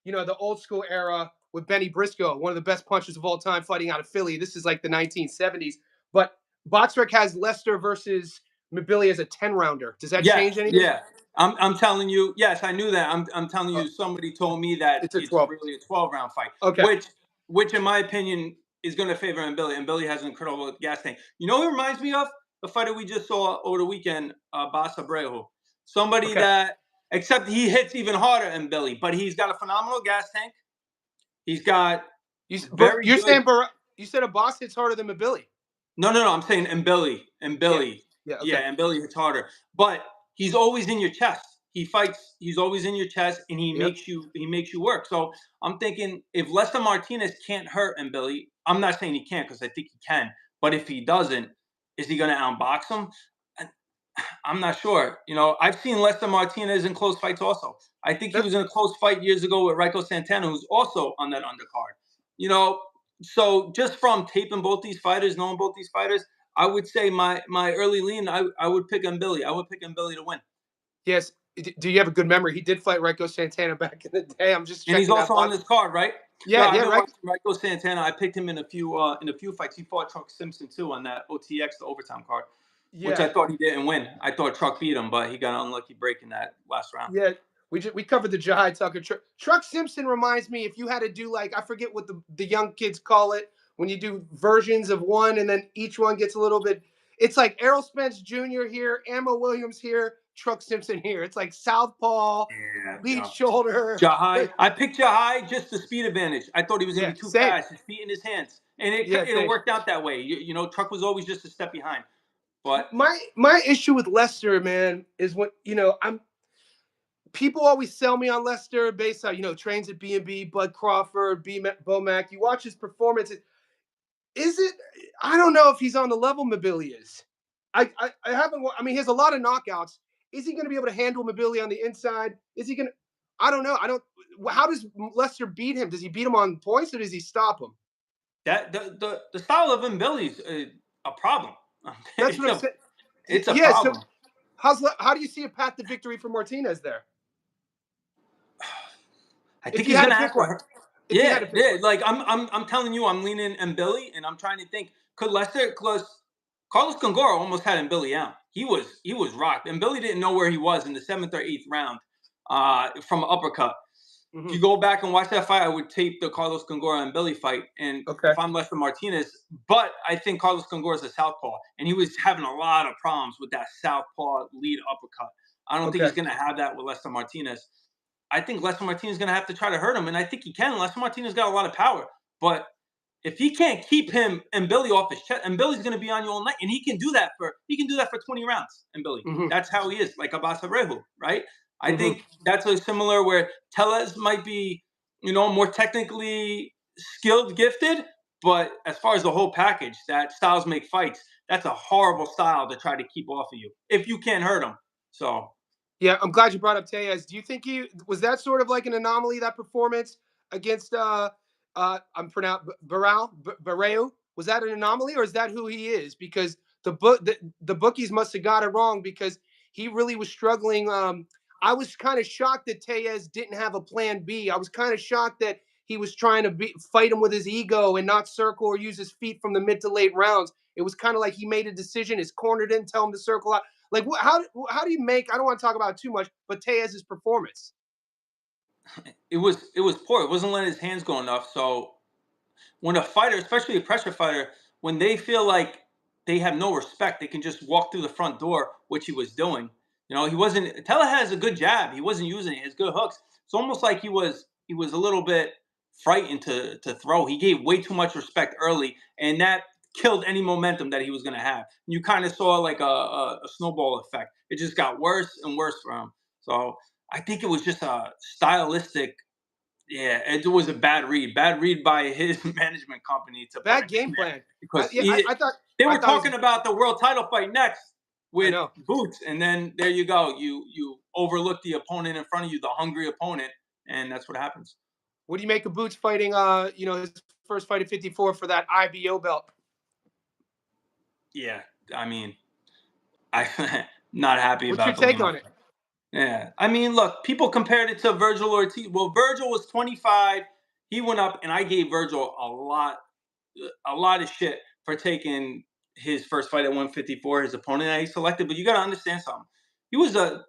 the old school era with Benny Briscoe, one of the best punchers of all time, fighting out of Philly. This is like the 1970s. But BoxRec has Lester versus Mabili as a 10-rounder. Does that change anything? Yeah. I'm telling you, yes, I knew that. I'm telling you, somebody told me that it's really a 12-round fight. Okay. Which in my opinion is going to favor Billy, and Billy has an incredible gas tank. You know who reminds me of? The fighter we just saw over the weekend, Bas Abreu. Somebody that, except he hits even harder than Billy, but he's got a phenomenal gas tank. He's got you said a Bas hits harder than Mabili. No, I'm saying Billy. Yeah, Billy hits harder. But he's always in your chest. He fights, he's always in your chest, and he makes you work. So I'm thinking, if Lester Martinez can't hurt Billy, I'm not saying he can't, because I think he can, but if he doesn't, is he going to outbox him? I'm not sure. I've seen Lester Martinez in close fights also. I think he was in a close fight years ago with Rico Santana, who's also on that undercard. So just from taping both these fighters, knowing both these fighters, I would say my early lean, I would pick Billy. I would pick Billy to win. Yes. Do you have a good memory? He did fight Rico Santana back in the day. I'm just checking. And he's also on this card, right? Yeah, Rico Santana. I picked him in a few fights. He fought Truck Simpson too on that OTX, the overtime card, which I thought he didn't win. I thought Truck beat him, but he got an unlucky break in that last round. Yeah, we covered the Jahai Tucker. Truck Simpson reminds me, if you had to do, like, I forget what the young kids call it, when you do versions of one and then each one gets a little bit. It's like Errol Spence Jr. here, Ammo Williams here, Truck Simpson here. It's like southpaw, lead shoulder. Jahai. I picked Jahai just the speed advantage. I thought he was going to be too fast. His feet in his hands. And it worked out that way. Truck was always just a step behind. But my issue with Lester, man, is when, people always sell me on Lester based on, trains at B&B, Bud Crawford, Bomac. You watch his performance. I don't know if he's on the level Mabili is. I haven't. I mean, he has a lot of knockouts. Is he going to be able to handle Mabili on the inside? Is he going to? I don't know. How does Lester beat him? Does he beat him on points, or does he stop him? That the style of Mabili's a problem. That's what I'm saying. It's a problem. So how do you see a path to victory for Martinez there? I If think you he's had to gonna have pick to one. hurt. If you had Yeah, to pick yeah. one. Like I'm telling you, I'm leaning Billy, and I'm trying to think. Could Lester? Because Carlos Gongora almost had Billy out. He was rocked, and Billy didn't know where he was in the 7th or 8th round from an uppercut. If you go back and watch that fight, I would tape the Carlos Gongora and Billy fight. And Okay. if I'm Lester Martinez, but I think Carlos Gongora is a southpaw, and he was having a lot of problems with that southpaw lead uppercut. I don't think he's going to have that with Lester Martinez. I think Lester Martinez is going to have to try to hurt him, and I think he can. Lester Martinez got a lot of power, but if he can't keep him and Billy off his chest, and Billy's going to be on you all night, and he can do that for 20 rounds. And Billy, that's how he is, like Abasa Rehu, right? I think that's a similar where Tellez might be, more technically skilled, gifted, but as far as the whole package, that styles make fights. That's a horrible style to try to keep off of you if you can't hurt him. So. Yeah, I'm glad you brought up Tellez. Do you think was that sort of like an anomaly, that performance against I'm pronounced Barreu? Was that an anomaly, or is that who he is? Because the bookies must have got it wrong, because he really was struggling. I was kind of shocked that Tellez didn't have a plan B. I was kind of shocked that he was trying to fight him with his ego and not circle or use his feet from the mid to late rounds. It was kind of like he made a decision. His corner didn't tell him to circle out. Like, how do you make? I don't want to talk about it too much, but Tellez's performance. It was poor. It wasn't letting his hands go enough. So when a fighter, especially a pressure fighter, when they feel like they have no respect, they can just walk through the front door, which he was doing. He wasn't. Tella has a good jab. He wasn't using it. His good hooks. It's almost like he was a little bit frightened to throw. He gave way too much respect early, and that killed any momentum that he was going to have. You kind of saw like a snowball effect. It just got worse and worse for him. So I think it was just a stylistic. Yeah, it was a bad read. Bad read by his management company to put Bad him game in there plan. because I thought they were it was. talking about the world title fight next I with know. Boots, and then there you go. You overlook the opponent in front of you, the hungry opponent, and that's what happens. What do you make of Boots fighting? His first fight at 54 for that IBO belt. Yeah, I mean, I'm not happy What's your about the take Lima. on it? Yeah, I mean, look, people compared it to Virgil Ortiz. Well, Virgil was 25. He went up, and I gave Virgil a lot of shit for taking his first fight at 154, his opponent that he selected. But you got to understand something. He was a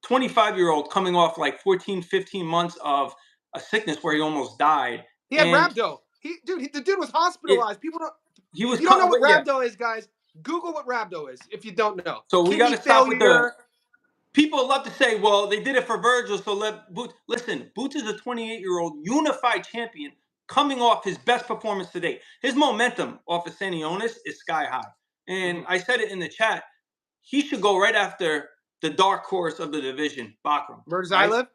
25-year-old coming off like 14, 15 months of a sickness where he almost died. He had And rhabdo. The dude was hospitalized. People don't. he was If you don't know what yeah. rhabdo is, guys, Google what rhabdo is. If you don't know, So we got kidney to stop with the. failure. People love to say, well, they did it for Virgil, so let Boots. Listen, Boots is a 28-year-old unified champion coming off his best performance to date. His momentum off of Sihyon is sky high. And I said it in the chat, he should go right after the dark horse of the division, Bankroll. Murzailov?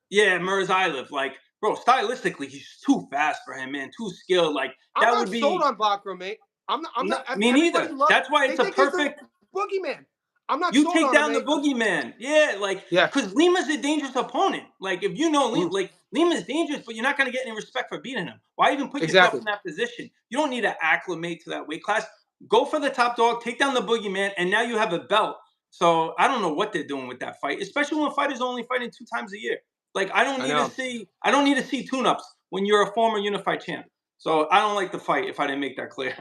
Yeah, Murzailov. Like, bro, stylistically, he's too fast for him, man. Too skilled. Like, that would be. Sold on Bankroll, mate. I'm not. Me Everybody neither. That's why they it's a think he's the perfect. boogeyman. I'm not You sold take on him, down the mate. boogeyman. Yeah, like, Yeah. because Lima's a dangerous opponent. Like, if you know like, Lima's dangerous, but you're not going to get any respect for beating him. Why even put yourself in that position? You don't need to acclimate to that weight class. Go for the top dog, take down the boogeyman, and now you have a belt. So I don't know what they're doing with that fight, especially when fighters are only fighting 2 times a year. Like, I don't need to see tune-ups when you're a former unified champ. So I don't like the fight if I didn't make that clear.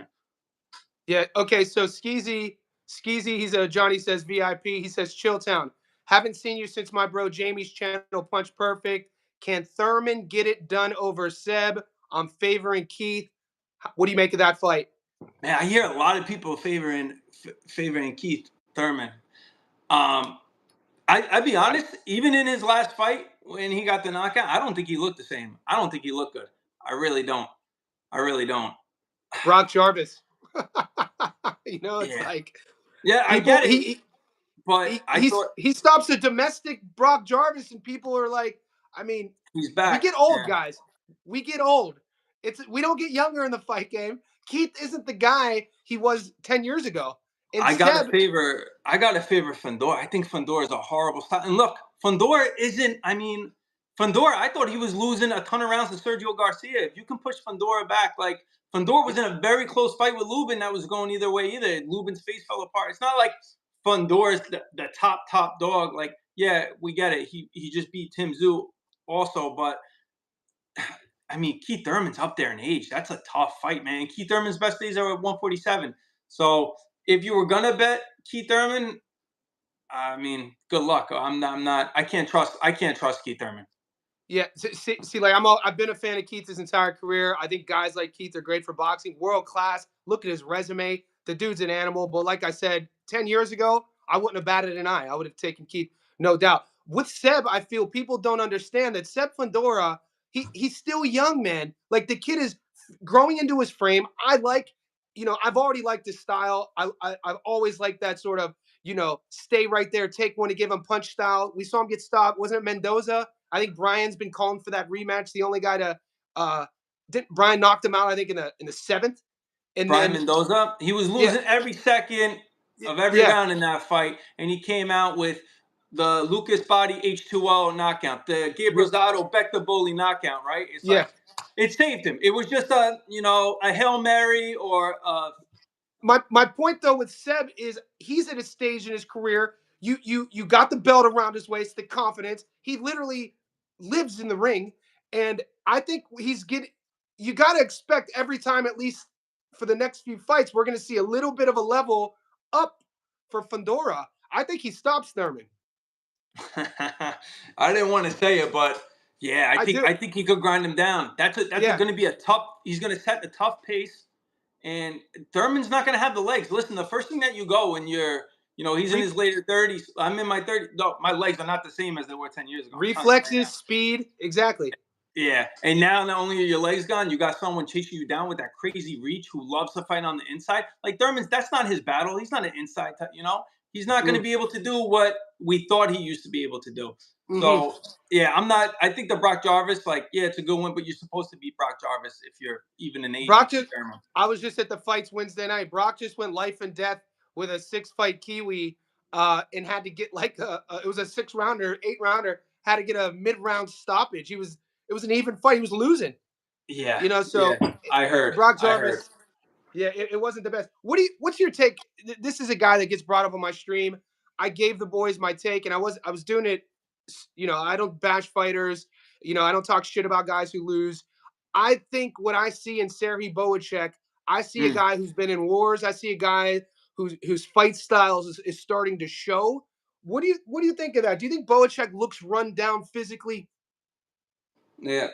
Yeah. Okay. So Skeezy, he's a Johnny says VIP. He says Chilltown. Haven't seen you since my bro Jamie's channel Punch Perfect. Can Thurman get it done over Seb? I'm favoring Keith. What do you make of that fight? Man, I hear a lot of people favoring Keith Thurman. I'd be honest, even in his last fight when he got the knockout, I don't think he looked the same. I don't think he looked good. I really don't. Brock Jarvis. It's Yeah. like Yeah, I get it. He stops a domestic Brock Jarvis, and people are like, I mean, he's back. We get old, guys. We get old. We don't get younger in the fight game. Keith isn't the guy he was 10 years ago. And I gotta favor Fundora. I think Fundora is a horrible style. And look, Fundora, I thought he was losing a ton of rounds to Sergio Garcia. If you can push Fundora back, like, Fundora was in a very close fight with Lubin that was going either way either. Lubin's face fell apart. It's not like Fundora's the top dog. Like, yeah, we get it. He just beat Tim Tszyu also, but I mean, Keith Thurman's up there in age. That's a tough fight, man. Keith Thurman's best days are at 147. So if you were gonna bet Keith Thurman, I mean, good luck. I'm not. I can't trust. I can't trust Keith Thurman. Yeah, see, like I've been a fan of Keith his entire career. I think guys like Keith are great for boxing, world class. Look at his resume. The dude's an animal. But like I said, 10 years ago, I wouldn't have batted an eye. I would have taken Keith, no doubt. With Seb, I feel people don't understand that Seb Fundora, he's still young, man. Like the kid is growing into his frame. I've already liked his style. I've always liked that sort of, stay right there, take one to give him punch style. We saw him get stopped. Wasn't it Mendoza? I think Brian's been calling for that rematch. The only guy to Brian knocked him out, I think, in the seventh. And Brian then Mendoza, he was yeah, losing every second of every yeah, round in that fight, and he came out with the Lucas Body H2O knockout, the Gabriel Zotto Beck Bully knockout. Right? It's yeah. like it saved him. It was just a Hail Mary or My point though with Seb is he's at a stage in his career. You got the belt around his waist, the confidence. He literally lives in the ring, and I think he's getting. You got to expect every time, at least for the next few fights, we're going to see a little bit of a level up for Fundora. I think he stops Thurman. I didn't want to say it, but yeah, I do. I think he could grind him down. That's Yeah. going to be a tough. He's going to set a tough pace, and Thurman's not going to have the legs. Listen, the first thing that you go when you're, he's in his later 30s. I'm in my 30s. No, my legs are not the same as they were 10 years ago. I'm telling you right Reflexes, now. speed, exactly. Yeah, and now not only are your legs gone, you got someone chasing you down with that crazy reach who loves to fight on the inside. Like Thurman's, that's not his battle. He's not an inside type, He's not going to Mm. be able to do what we thought he used to be able to do. Mm-hmm. So yeah, I'm not. I think the Brock Jarvis, it's a good one, but you're supposed to beat Brock Jarvis if you're even an age Brock with just, Keith Thurman. I was just at the fights Wednesday night. Brock just went life and death with a 6-fight Kiwi, and had to get like it was a 6-rounder, 8-rounder, had to get a mid-round stoppage. It was an even fight. He was losing, Yeah, so yeah. I heard. Brock I heard. Jarvis, yeah, it wasn't the best. What's your take? This is a guy that gets brought up on my stream. I gave the boys my take, and I was doing it. I don't bash fighters. I don't talk shit about guys who lose. I think what I see in Serhiy Boacek, I see a Mm. guy who's been in wars. I see a guy whose fight styles is starting to show. What do you think of that? Do you think Boacek looks run down physically? Yeah,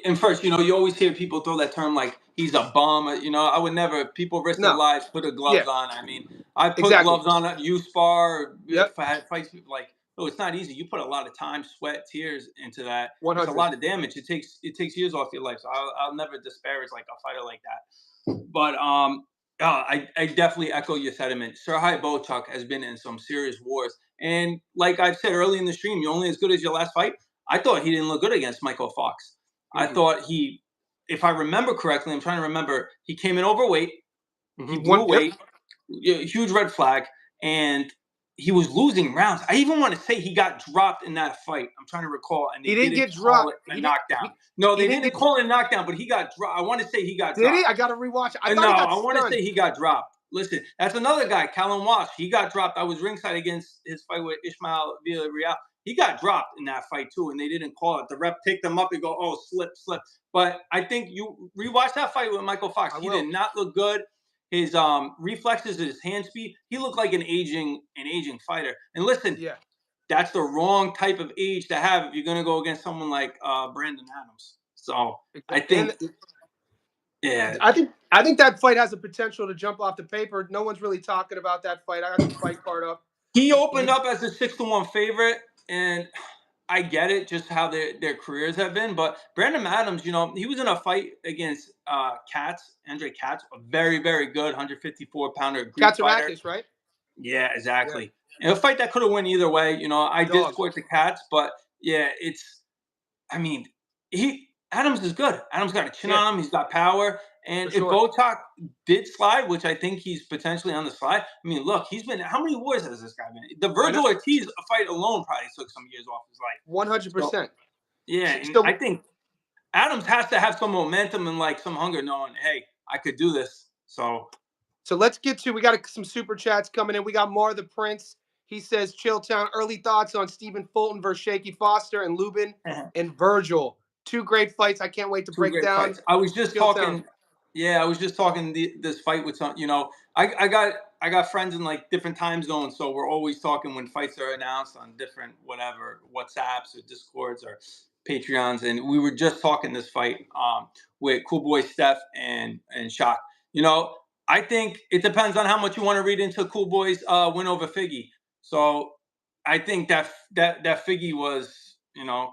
and first, you always hear people throw that term like he's a bum. I would never. People risk their No. lives, put the Yeah. gloves on. I mean, I put Exactly. gloves on at U Spar. Yep. If I had fights, like, oh, it's not easy. You put a lot of time, sweat, tears into that. It's a 100. lot of damage. It takes years off your life. So I'll never disparage like a fighter like that. But I definitely echo your sentiment. Sirhidy Bochuk has been in some serious wars, and like I've said early in the stream, you're only as good as your last fight. I thought he didn't look good against Michael Fox. I Mm-mm. thought if I remember correctly, I'm trying to remember, he came in overweight, he One. blew Yep. weight, huge red flag, and he was losing rounds. I even want to say he got dropped in that fight. I'm trying to recall, and He they didn't didn't get call dropped. it a knockdown. He, No, he they didn't didn't get. call it a knockdown, but he got dropped. I want to say he got Did he? dropped. I got to rewatch it. I thought No, he got I want to stunned. say he got dropped. Listen, that's another guy, Callum Walsh. He got dropped. I was ringside against his fight with Ismail Villarreal. He got dropped in that fight too, and they didn't call it. The rep picked him up and go, "Oh, slip, slip." But I think you rewatch that fight with Michael Fox. I He did will. not look good. His reflexes, his hand speed. He looked like an aging fighter. And listen, Yeah. that's the wrong type of age to have if you're going to go against someone like Brandon Adams. So I And think, yeah, I think that fight has the potential to jump off the paper. No one's really talking about that fight. I got the fight card up. he opened up as a 6-1 favorite, and I get it, just how their careers have been. But Brandon Adams, he was in a fight against Andre Katz, a very, very good 154-pounder Greek fighter. Katsarakis, right? Yeah, Yeah. exactly. And a fight that could have went either way. I did Dog. support the Cats, but yeah, I mean, Adams is good. Adams got a chin Yeah, on him. He's got power. for And if sure. Botok did slide, which I think he's potentially on the slide, I mean, look, he's been. How many wars has this guy been? The I know. Virgil Ortiz fight alone probably took some years off his life. So 100%. yeah, and I So think Adams has to have some momentum and like some hunger, knowing, hey, I could do this. So let's get to, we got some super chats coming in. We got Mar the Prince. He says, Chilltown, early thoughts on Stephen Fulton versus Shaky Foster and Lubin and Virgil. Two great fights. I can't wait to Two break great down fights. I was just Chilltown. talking. Yeah, I was just talking this fight with some. I got friends in like different time zones, so we're always talking when fights are announced on different whatever WhatsApps or Discords or Patreons, and we were just talking this fight with Cool Boy Steph and Shock. You know, I think it depends on how much you want to read into Cool Boy's win over Figgy. So I think that Figgy was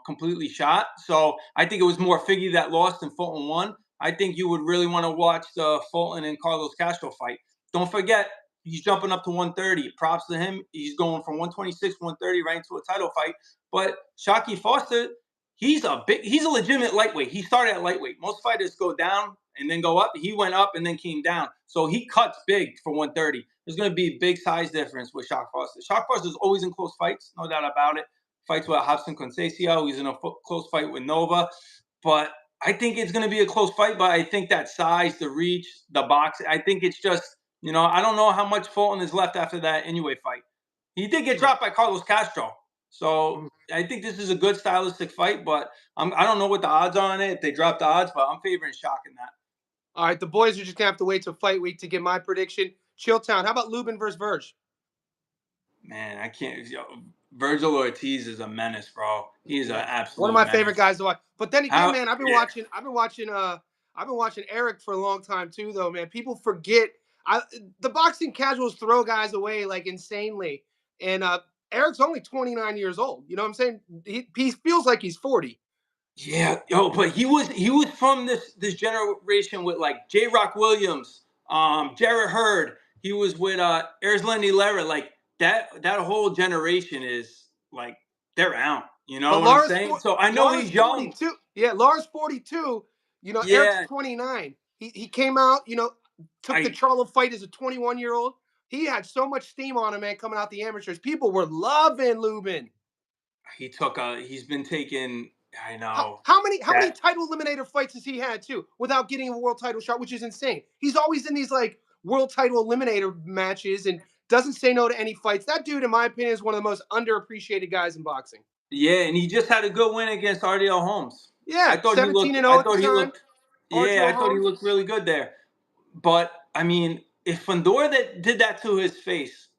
completely shot. So I think it was more Figgy that lost and Fulton won. I think you would really want to watch the Fulton and Carlos Castro fight. Don't forget, he's jumping up to 130. Props to him. He's going from 126, 130 right into a title fight. But Shockey Foster, he's a legitimate lightweight. He started at lightweight. Most fighters go down and then go up. He went up and then came down. So he cuts big for 130. There's going to be a big size difference with Shock Foster. Shock Foster is always in close fights, no doubt about it. Fights with Hobson Conceição. He's in a close fight with Nova. But I think it's going to be a close fight. But I think that size, the reach, the box, I think it's just, I don't know how much Fulton is left after that Inoue fight. He did get dropped by Carlos Castro. So I think this is a good stylistic fight, but I don't know what the odds are on it, if they drop the odds, but I'm favoring Shock in that. All right, the boys are just going to have to wait till fight week to get my prediction. Chilltown, how about Lubin versus Verge? Man, I can't. Virgil Ortiz is a menace, bro. He's an absolute one of my menace. favorite guys to watch. But then again, man, I've been watching Eric for a long time too, though, man. People forget the boxing casuals throw guys away like insanely. And Eric's only 29 years old. You know what I'm saying? He feels like he's 40. Yeah, but he was from this generation with like J. Rock Williams, Jarrett Hurd. He was with Erzlandi Lara. Like that whole generation is like they're out. You know what I'm saying? So I know he's young. 42. Yeah, Lara's 42. Yeah. Eric's 29. He came out, took the Charlo fight as a 21-year-old. He had so much steam on him, man, coming out the amateurs. People were loving Lubin. He's been taking, I know. How many title eliminator fights has he had too without getting a world title shot, which is insane. He's always in these like world title eliminator matches and doesn't say no to any fights. That dude, in my opinion, is one of the most underappreciated guys in boxing. Yeah, and he just had a good win against RDL Holmes. Yeah, I thought 17-0 I at thought the he time. looked. Yeah, I thought he looked really good there. But I mean, if Fundora that did that to his face,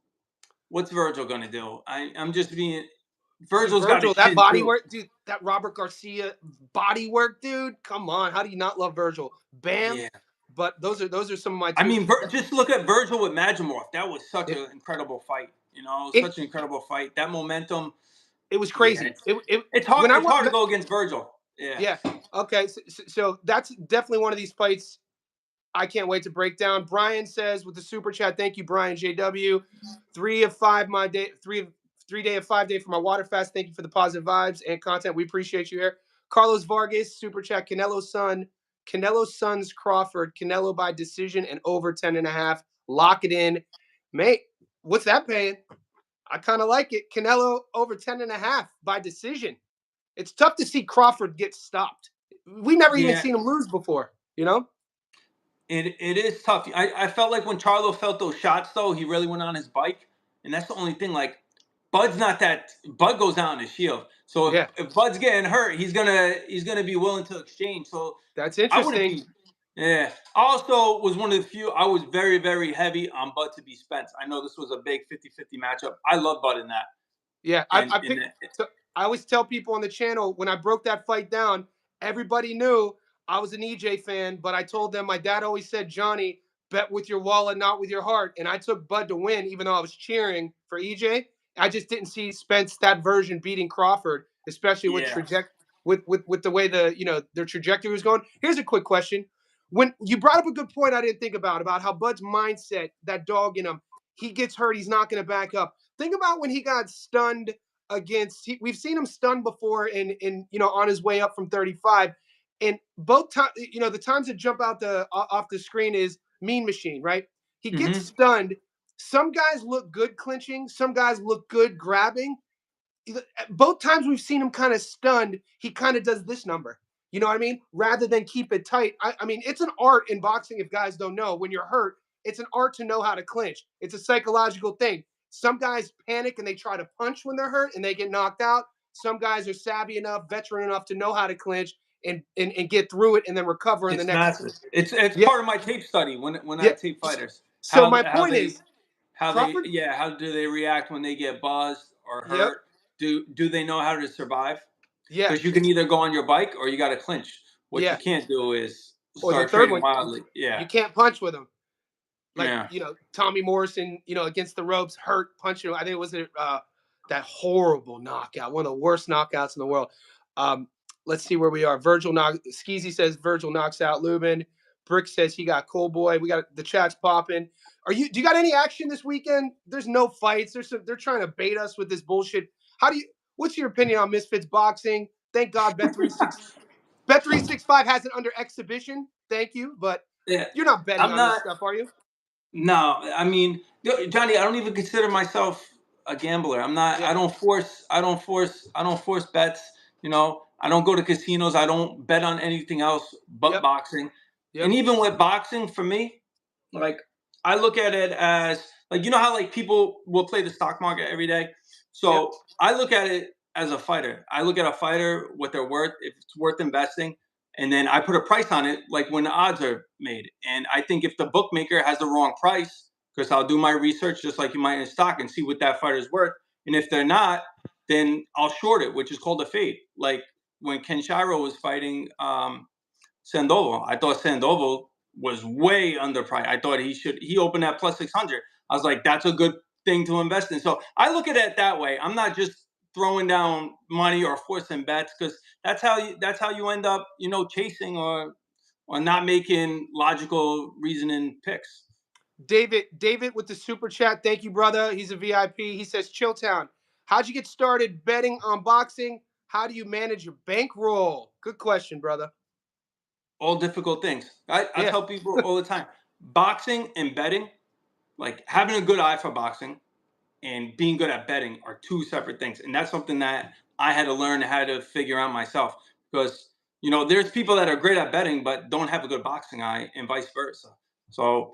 what's Virgil gonna do? I'm just being. Virgil's got his that body too. work, dude. That Robert Garcia body work, dude. Come on, how do you not love Virgil? Bam. Yeah. But those are some of my. I mean, just look at Virgil with Majimorph. That was such an incredible fight. Such an incredible fight. That momentum. It was crazy. Yeah, it's hard. It's hard to go against Virgil. Yeah. Okay. So that's definitely one of these fights I can't wait to break down. Brian says with the super chat, thank you, Brian JW. 3 of 5 my day, 3 day of 5 day for my water fast. Thank you for the positive vibes and content. We appreciate you here. Carlos Vargas, super chat, Canelo's son's Crawford, Canelo by decision and over 10.5. Lock it in. Mate, what's that paying? I kind of like it. Canelo over 10.5 by decision. It's tough to see Crawford get stopped. We've never even seen him lose before, It is tough. I felt like when Charlo felt those shots, though, he really went on his bike. And that's the only thing. Like, Bud's not that. Bud goes out on his shield. So if Bud's getting hurt, he's gonna be willing to exchange. So that's interesting. I also was one of the few. I was very, very heavy on Bud to be Spence. I know this was a big 50-50 matchup. I love Bud in that. Yeah, I always tell people on the channel when I broke that fight down, everybody knew I was an EJ fan, but I told them my dad always said, Johnny, bet with your wallet, not with your heart. And I took Bud to win, even though I was cheering for EJ. I just didn't see Spence that version beating Crawford, especially with with the way their trajectory was going. Here's a quick question. When you brought up a good point I didn't think about how Bud's mindset, that dog in him, he gets hurt, he's not going to back up. Think about when he got stunned we've seen him stunned before in on his way up from 35. And both times, the times that jump out off the screen is Mean Machine, right? He gets stunned. Some guys look good clinching. Some guys look good grabbing. Both times we've seen him kind of stunned, he kind of does this number. You know what I mean? Rather than keep it tight. I mean, it's an art in boxing if guys don't know. When you're hurt, it's an art to know how to clinch. It's a psychological thing. Some guys panic and they try to punch when they're hurt and they get knocked out. Some guys are savvy enough, veteran enough to know how to clinch and get through it and then recover in the It's next. massive. It's Yeah, part of my tape study when I yeah. tape fighters. So my point is, How they Crawford. yeah, how do they react when they get buzzed or Yep. hurt? Do they know how to survive? Yeah. Because you can either go on your bike or you got to clinch. What you Yeah. can't do is Or the start third trading one, wildly. Yeah, you can't punch with him. Like, yeah. Tommy Morrison, against the ropes, hurt, punching. I think it was that horrible knockout, one of the worst knockouts in the world. Um, let's see where we are. Skeezy says Virgil knocks out Lubin. Brick says he got Cool Boy. We got the chat's popping. Do you got any action this weekend? There's no fights. They're trying to bait us with this bullshit. What's your opinion on Misfits boxing? Thank God Bet365 has it under exhibition. Thank you, but Yeah, you're not betting I'm on this not. stuff, are you? No, I mean, Johnny, I don't even consider myself a gambler. I'm not. Yeah. I don't force bets. I don't go to casinos. I don't bet on anything else but Yep. boxing. Yep. And even with boxing, for me, like I look at it as like how like people will play the stock market every day. So Yep. I look at it as a fighter. I look at a fighter what they're worth, if it's worth investing, and then I put a price on it, like when the odds are made. And I think if the bookmaker has the wrong price, because I'll do my research just like you might in stock and see what that fighter's worth. And if they're not, then I'll short it, which is called a fade. Like when Ken Shiro was fighting Sandoval, I thought Sandoval was way underpriced. I thought he opened at plus 600. I was like, that's a good thing to invest in. So I look at it that way. I'm not just throwing down money or forcing bets, because that's how you end up, chasing or not making logical reasoning picks. David with the super chat. Thank you, brother. He's a VIP. He says, Chilltown, how'd you get started betting on boxing? How do you manage your bankroll? Good question, brother. All difficult things. I Yeah. tell people all the time, boxing and betting, like having a good eye for boxing and being good at betting are two separate things. And that's something that I had to learn how to figure out myself, because, there's people that are great at betting, but don't have a good boxing eye, and vice versa. So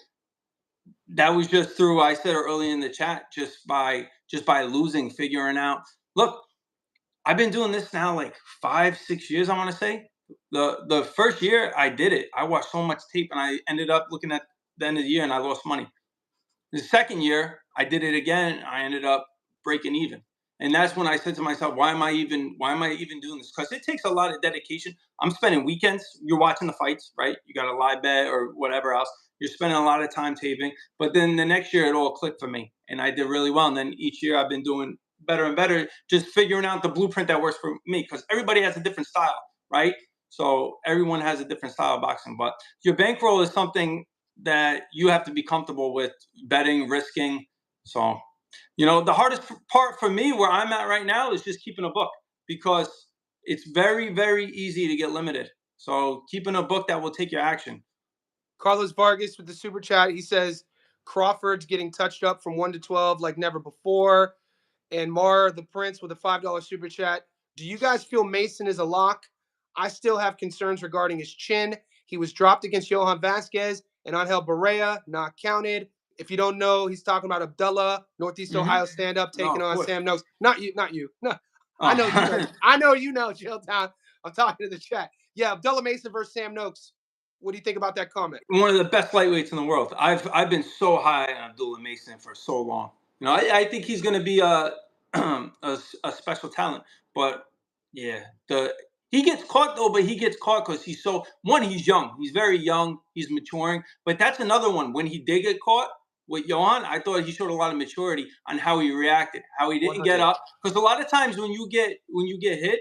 that was just through, I said early in the chat, just by losing, figuring out, look, I've been doing this now like 5-6 years, I want to say. The first year I did it, I watched so much tape and I ended up looking at the end of the year and I lost money. The second year I did it again, I ended up breaking even. And that's when I said to myself, why am I even doing this? Because it takes a lot of dedication. I'm spending weekends, you're watching the fights, right? You got a live bet or whatever else. You're spending a lot of time taping. But then the next year it all clicked for me and I did really well. And then each year I've been doing better and better, just figuring out the blueprint that works for me, because everybody has a different style, right? So everyone has a different style of boxing. But your bankroll is something that you have to be comfortable with betting, risking. So, the hardest part for me where I'm at right now is just keeping a book, because it's very, very easy to get limited. So keeping a book that will take your action. Carlos Vargas with the super chat. He says Crawford's getting touched up from 1 to 12 like never before. And Mar the Prince with a $5 super chat. Do you guys feel Mason is a lock? I still have concerns regarding his chin. He was dropped against Johan Vasquez and Angel Barea, not counted. If you don't know, he's talking about Abdullah, Northeast Ohio stand-up, taking on Sam Noakes. Not you. No, I know you know. I know you know, Chilltown. I'm talking to the chat. Yeah, Abdullah Mason versus Sam Noakes. What do you think about that comment? One of the best lightweights in the world. I've been so high on Abdullah Mason for so long. I think he's going to be a special talent. But yeah, he gets caught though. But he gets caught because he's young. He's very young. He's maturing. But that's another one. When he did get caught with Johan, I thought he showed a lot of maturity on how he reacted, how he didn't 100. get up. Because a lot of times when you get hit,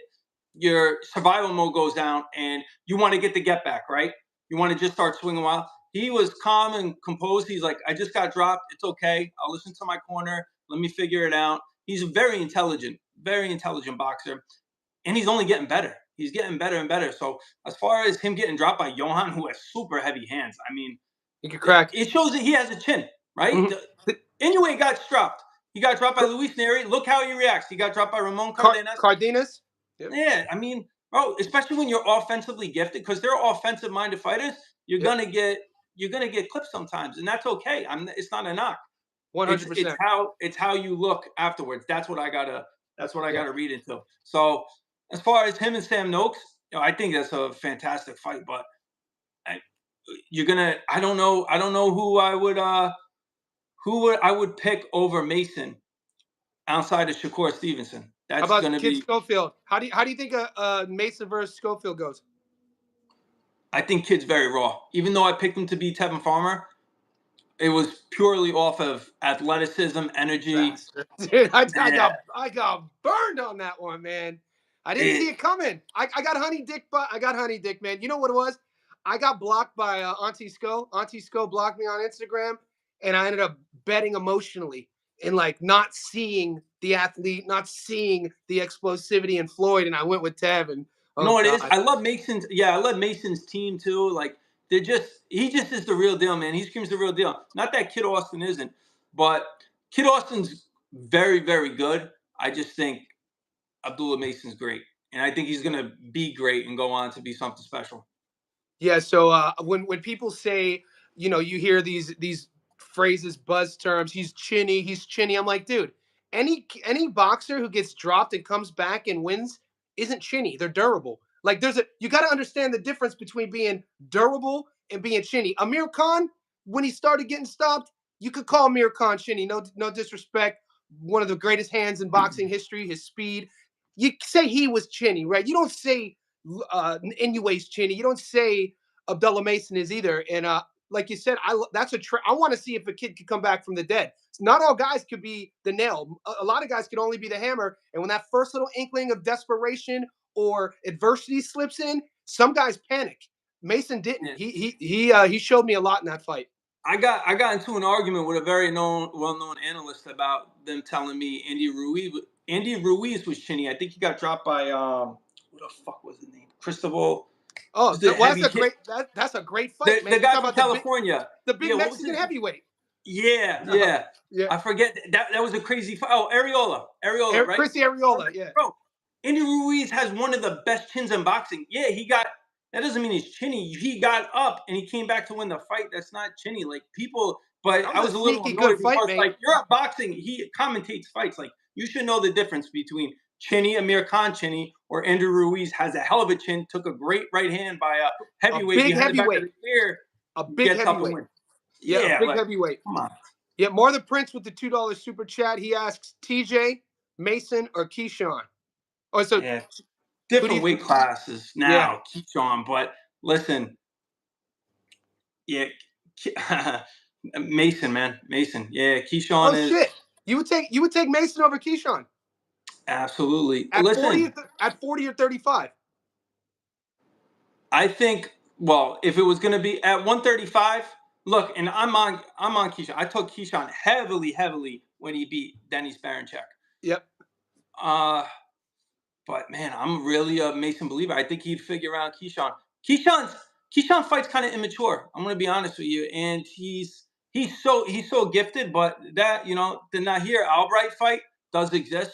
your survival mode goes down, and you want to get the get back, right? You want to just start swinging wild. He was calm and composed. He's like, I just got dropped. It's okay. I'll listen to my corner. Let me figure it out. He's a very intelligent boxer. And he's only getting better. He's getting better and better. So as far as him getting dropped by Johan, who has super heavy hands, I mean, he could crack. It shows that he has a chin, right? Mm-hmm. Anyway, he got dropped. He got dropped by Luis Neri. Look how he reacts. He got dropped by Ramon Cardenas. Yep. Yeah, I mean, bro, especially when you're offensively gifted, because they're offensive-minded fighters, you're gonna get clipped sometimes, and that's okay. It's not a knock. 100%. It's how you look afterwards. That's what I gotta read into. So as far as him and Sam Noakes, I think that's a fantastic fight, but I, I don't know. I don't know who I would pick over Mason outside of Shakur Stevenson. How That's about gonna Kid be. Schofield? How do you think Mason versus Schofield goes? I think Kid's very raw. Even though I picked him to be Tevin Farmer, it was purely off of athleticism, energy. Bastard. Dude, Yeah, I got burned on that one, man. I didn't see it, it coming. I got honey dick, but I got honey dick, man. You know what it was? I got blocked by Auntie Sco. Auntie Sco blocked me on Instagram, and I ended up betting emotionally and like not seeing the athlete, not seeing the explosivity in Floyd, and I went with Tev. And oh no, it is. god, I love Mason's. Yeah, I love Mason's team too. Like he just is the real deal, man. He screams the real deal. Not that Kid Austin isn't, but Kid Austin's very, very good. I just think Abdullah Mason's great, and I think he's gonna be great and go on to be something special. yeah. So when people say, you hear these phrases, buzz terms, he's chinny, he's chinny. I'm like, dude, any boxer who gets dropped and comes back and wins isn't chinny. They're durable. Like you got to understand the difference between being durable and being chinny. Amir Khan, when he started getting stopped, you could call Amir Khan chinny. No disrespect. One of the greatest hands in boxing history. His speed. You say he was chinny, right? You don't say Inue's chinny. You don't say Abdullah Mason is either. And like you said, I want to see if a kid could come back from the dead. Not all guys could be the nail. A lot of guys could only be the hammer. And when that first little inkling of desperation or adversity slips in, some guys panic. Mason didn't. Yeah. He showed me a lot in that fight. I got into an argument with a very well-known analyst about them telling me Andy Ruiz was chinny. I think he got dropped by what the fuck was his name? Cristobal. Oh, Was the well, heavy hit? that's a great fight, man. The You guy talking from about California. the big Yeah, what was Mexican his? heavyweight? Yeah, Uh-huh. yeah. Yeah, I forget that was a crazy fight. Oh, Areola, right? Chrissy Ariola. Yeah. Bro, Andy Ruiz has one of the best chins in boxing. Yeah, he got. That doesn't mean he's chinny. He got up and he came back to win the fight. That's not chinny. Like people, but That I was a was a little sneaky good annoyed fight, because mate. like you're at boxing. He commentates fights. Like you should know the difference between chinny, Amir Khan chinny, or Andrew Ruiz has a hell of a chin. Took a great right hand by a A heavyweight big behind the back of heavyweight. the ear. A big Gets up and heavyweight. wins. Yeah, a Yeah, big like heavyweight. come on. Yeah, Martha Prince with the $2 super chat. He asks TJ, Mason, or Keyshawn. Oh, so Yeah, who do different you? weight classes Yeah. now. Keyshawn, but listen, yeah, Mason, man, Mason. Yeah, Keyshawn Oh is shit. You would take Mason over Keyshawn absolutely. at 40 Listen, at 40 or 35. I think. Well, if it was going to be at 135, look, and I'm on Keyshawn. I took Keyshawn heavily when he beat Dennis Baranchek. Yep. Uh, but man, I'm really a Mason believer. I think he'd figure out Keyshawn. Keyshawn fights kind of immature. I'm gonna be honest with you, and he's so gifted. But that the Nahir Albright fight does exist.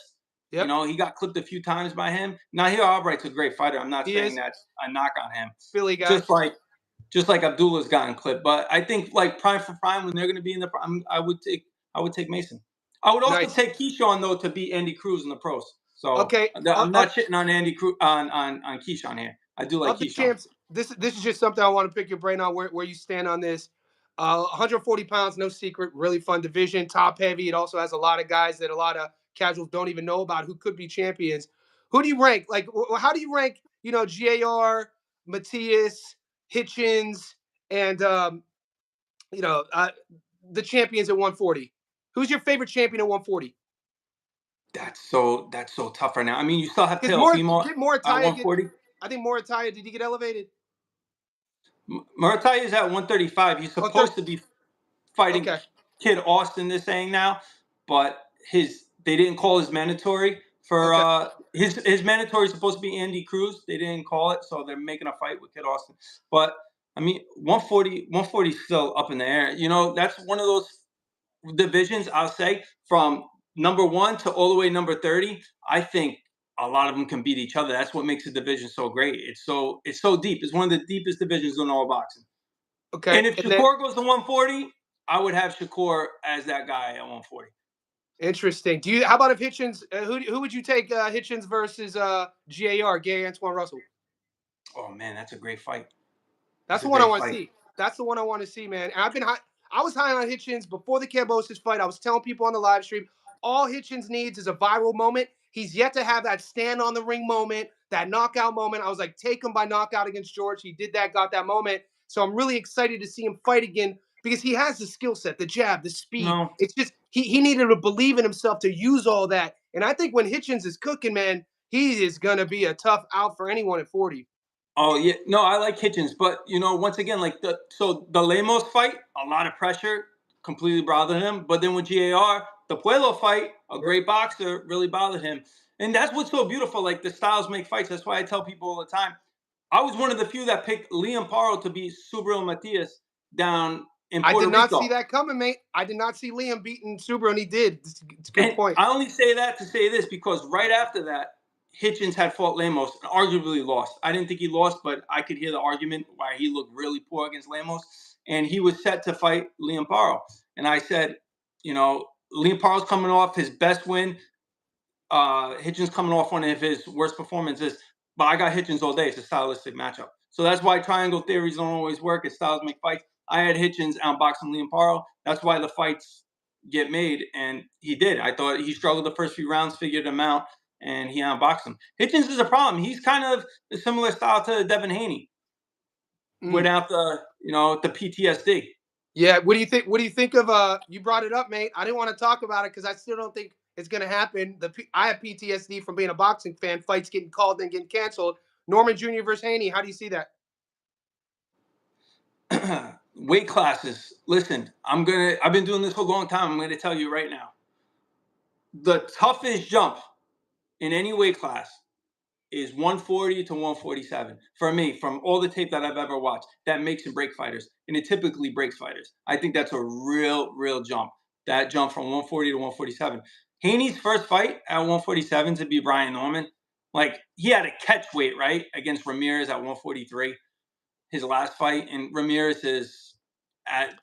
Yep. He got clipped a few times by him. Nahir Albright's a great fighter. I'm not He saying is. that's a knock on him. Philly guy. Just like Abdullah's gotten clipped. But I think like prime for prime when they're gonna be in the prime, I would take Mason. I would also Nice. take Keyshawn though to beat Andy Cruz in the pros. So Okay. I'm not shitting on Andy Cruz on Keyshawn here. I do like Of the Keyshawn. champs, this is just something I want to pick your brain on where you stand on this. 140 pounds, no secret, really fun division, top heavy. It also has a lot of guys that a lot of casuals don't even know about who could be champions. Who do you rank? Like, how do you rank? GAR, Matthias, Hitchens, and the champions at 140. Who's your favorite champion at 140? That's so tough right now. I mean, you still have Because Teofimo at Morataya 140. I think Morataya, did he get elevated? Murataya is at 135. He's Oh, supposed to be fighting okay. Kid Austin. They're saying now, but they didn't call his mandatory for Okay. his mandatory is supposed to be Andy Cruz. They didn't call it, so they're making a fight with Kid Austin. But I mean, 140 is still up in the air. That's one of those divisions. I'll say from number 1 to all the way number 30. I think a lot of them can beat each other. That's what makes the division so great. It's so deep. It's one of the deepest divisions in all boxing. Okay. And if And then, Shakur goes to 140, I would have Shakur as that guy at 140. interesting. How about if Hitchens? Who would you take? Hitchens versus GAR, Gary Antoine Russell. Oh man, that's a great fight. That's That's the a one I great want to fight. see. That's the one I want to see, man. And I've been high. I was high on Hitchens before the Kambosos fight. I was telling people on the live stream, all Hitchens needs is a viral moment. He's yet to have that stand on the ring moment, that knockout moment. I was like, take him by knockout against George. He did that, got that moment. So I'm really excited to see him fight again because he has the skill set, the jab, the speed. No. It's just he needed to believe in himself to use all that. And I think when Hitchens is cooking, man, he is gonna be a tough out for anyone at 40. Oh yeah, no, I like Hitchens, but once again, like the Lemos fight, a lot of pressure, completely bothered him. But then with GAR, the Pueblo fight, a great boxer, really bothered him. And that's what's so beautiful. Like the styles make fights. That's why I tell people all the time. I was one of the few that picked Liam Paro to beat Subriel Matias down in I Puerto did not see Rico. that coming, mate. I did not see Liam beating Subaru, and he did. It's a good And point. I only say that to say this because right after that, Hitchens had fought Lemos and arguably lost. I didn't think he lost, but I could hear the argument why he looked really poor against Lemos. And he was set to fight Liam Paro. And I said, Liam Paro's coming off his best win. Hitchens coming off one of his worst performances. But I got Hitchens all day. It's a stylistic matchup. So that's why triangle theories don't always work. It's styles make fights. I had Hitchens outboxing Liam Paro. That's why the fights get made, and he did. I thought he struggled the first few rounds, figured him out, and he outboxed him. Hitchens is a problem. He's kind of a similar style to Devin Haney without the PTSD. Yeah. What do you think? What do you think of? You brought it up, mate. I didn't want to talk about it because I still don't think it's going to happen. I have PTSD from being a boxing fan. Fights getting called and getting canceled. Norman Jr. versus Haney. How do you see that? Weight classes. Listen, I've been doing this for a long time. I'm gonna tell you right now. The toughest jump in any weight class is 140 to 147 for me, from all the tape that I've ever watched. That makes and break fighters, and it typically breaks fighters. I think that's a real jump. That jump from 140 to 147. Haney's first fight at 147 to be Brian Norman, like he had a catch weight right against Ramirez at 143. His last fight, and Ramirez is at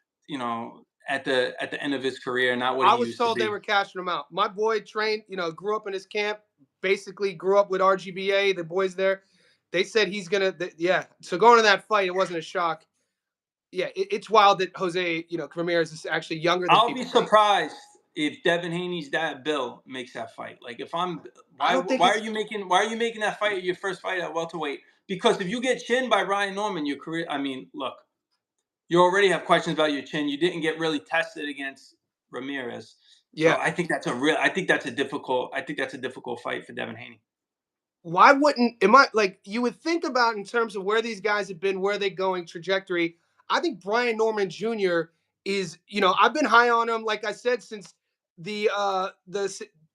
at the end of his career, not what I he was used to told they be. were cashing him out. My boy trained, grew up in his camp. Basically, grew up with RGBA. The boys there. They said he's gonna. Yeah. So going to that fight, it wasn't a shock. Yeah, it's wild that Jose, Ramirez is actually younger than I'll be people think. surprised if Devin Haney's dad Bill makes that fight. Like if I'm I why don't think why are it's. you making that fight your first fight at welterweight? Because if you get chinned by Ryan Norman, your career, I mean, look, you already have questions about your chin. You didn't get really tested against Ramirez. So Yeah. I think that's a difficult fight for Devin Haney. Why wouldn't am I like you would think about in terms of where these guys have been, where they're going, trajectory. I think Brian Norman Jr. is, I've been high on him, like I said, since the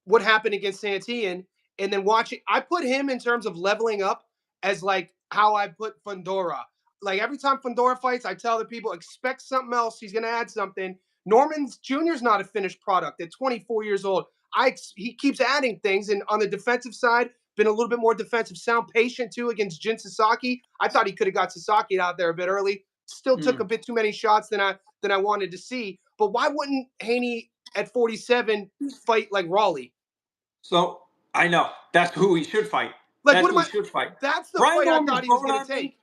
what happened against Santillan, and then watching. I put him in terms of leveling up as like how I put Fundora. Like every time Fundora fights, I tell the people expect something else. He's gonna add something. Norman Jr.'s not a finished product at 24 years old. He keeps adding things, and on the defensive side been a little bit more defensive, sound patient too against Jin Sasaki. I thought he could have got Sasaki out there a bit early. Still took a bit too many shots than I wanted to see. But why wouldn't Haney at 47 fight like Raleigh? So I know that's who he should fight. Like That's what am who I? he should fight. That's the Brian fight I Norman's thought he was growing going to on me, take.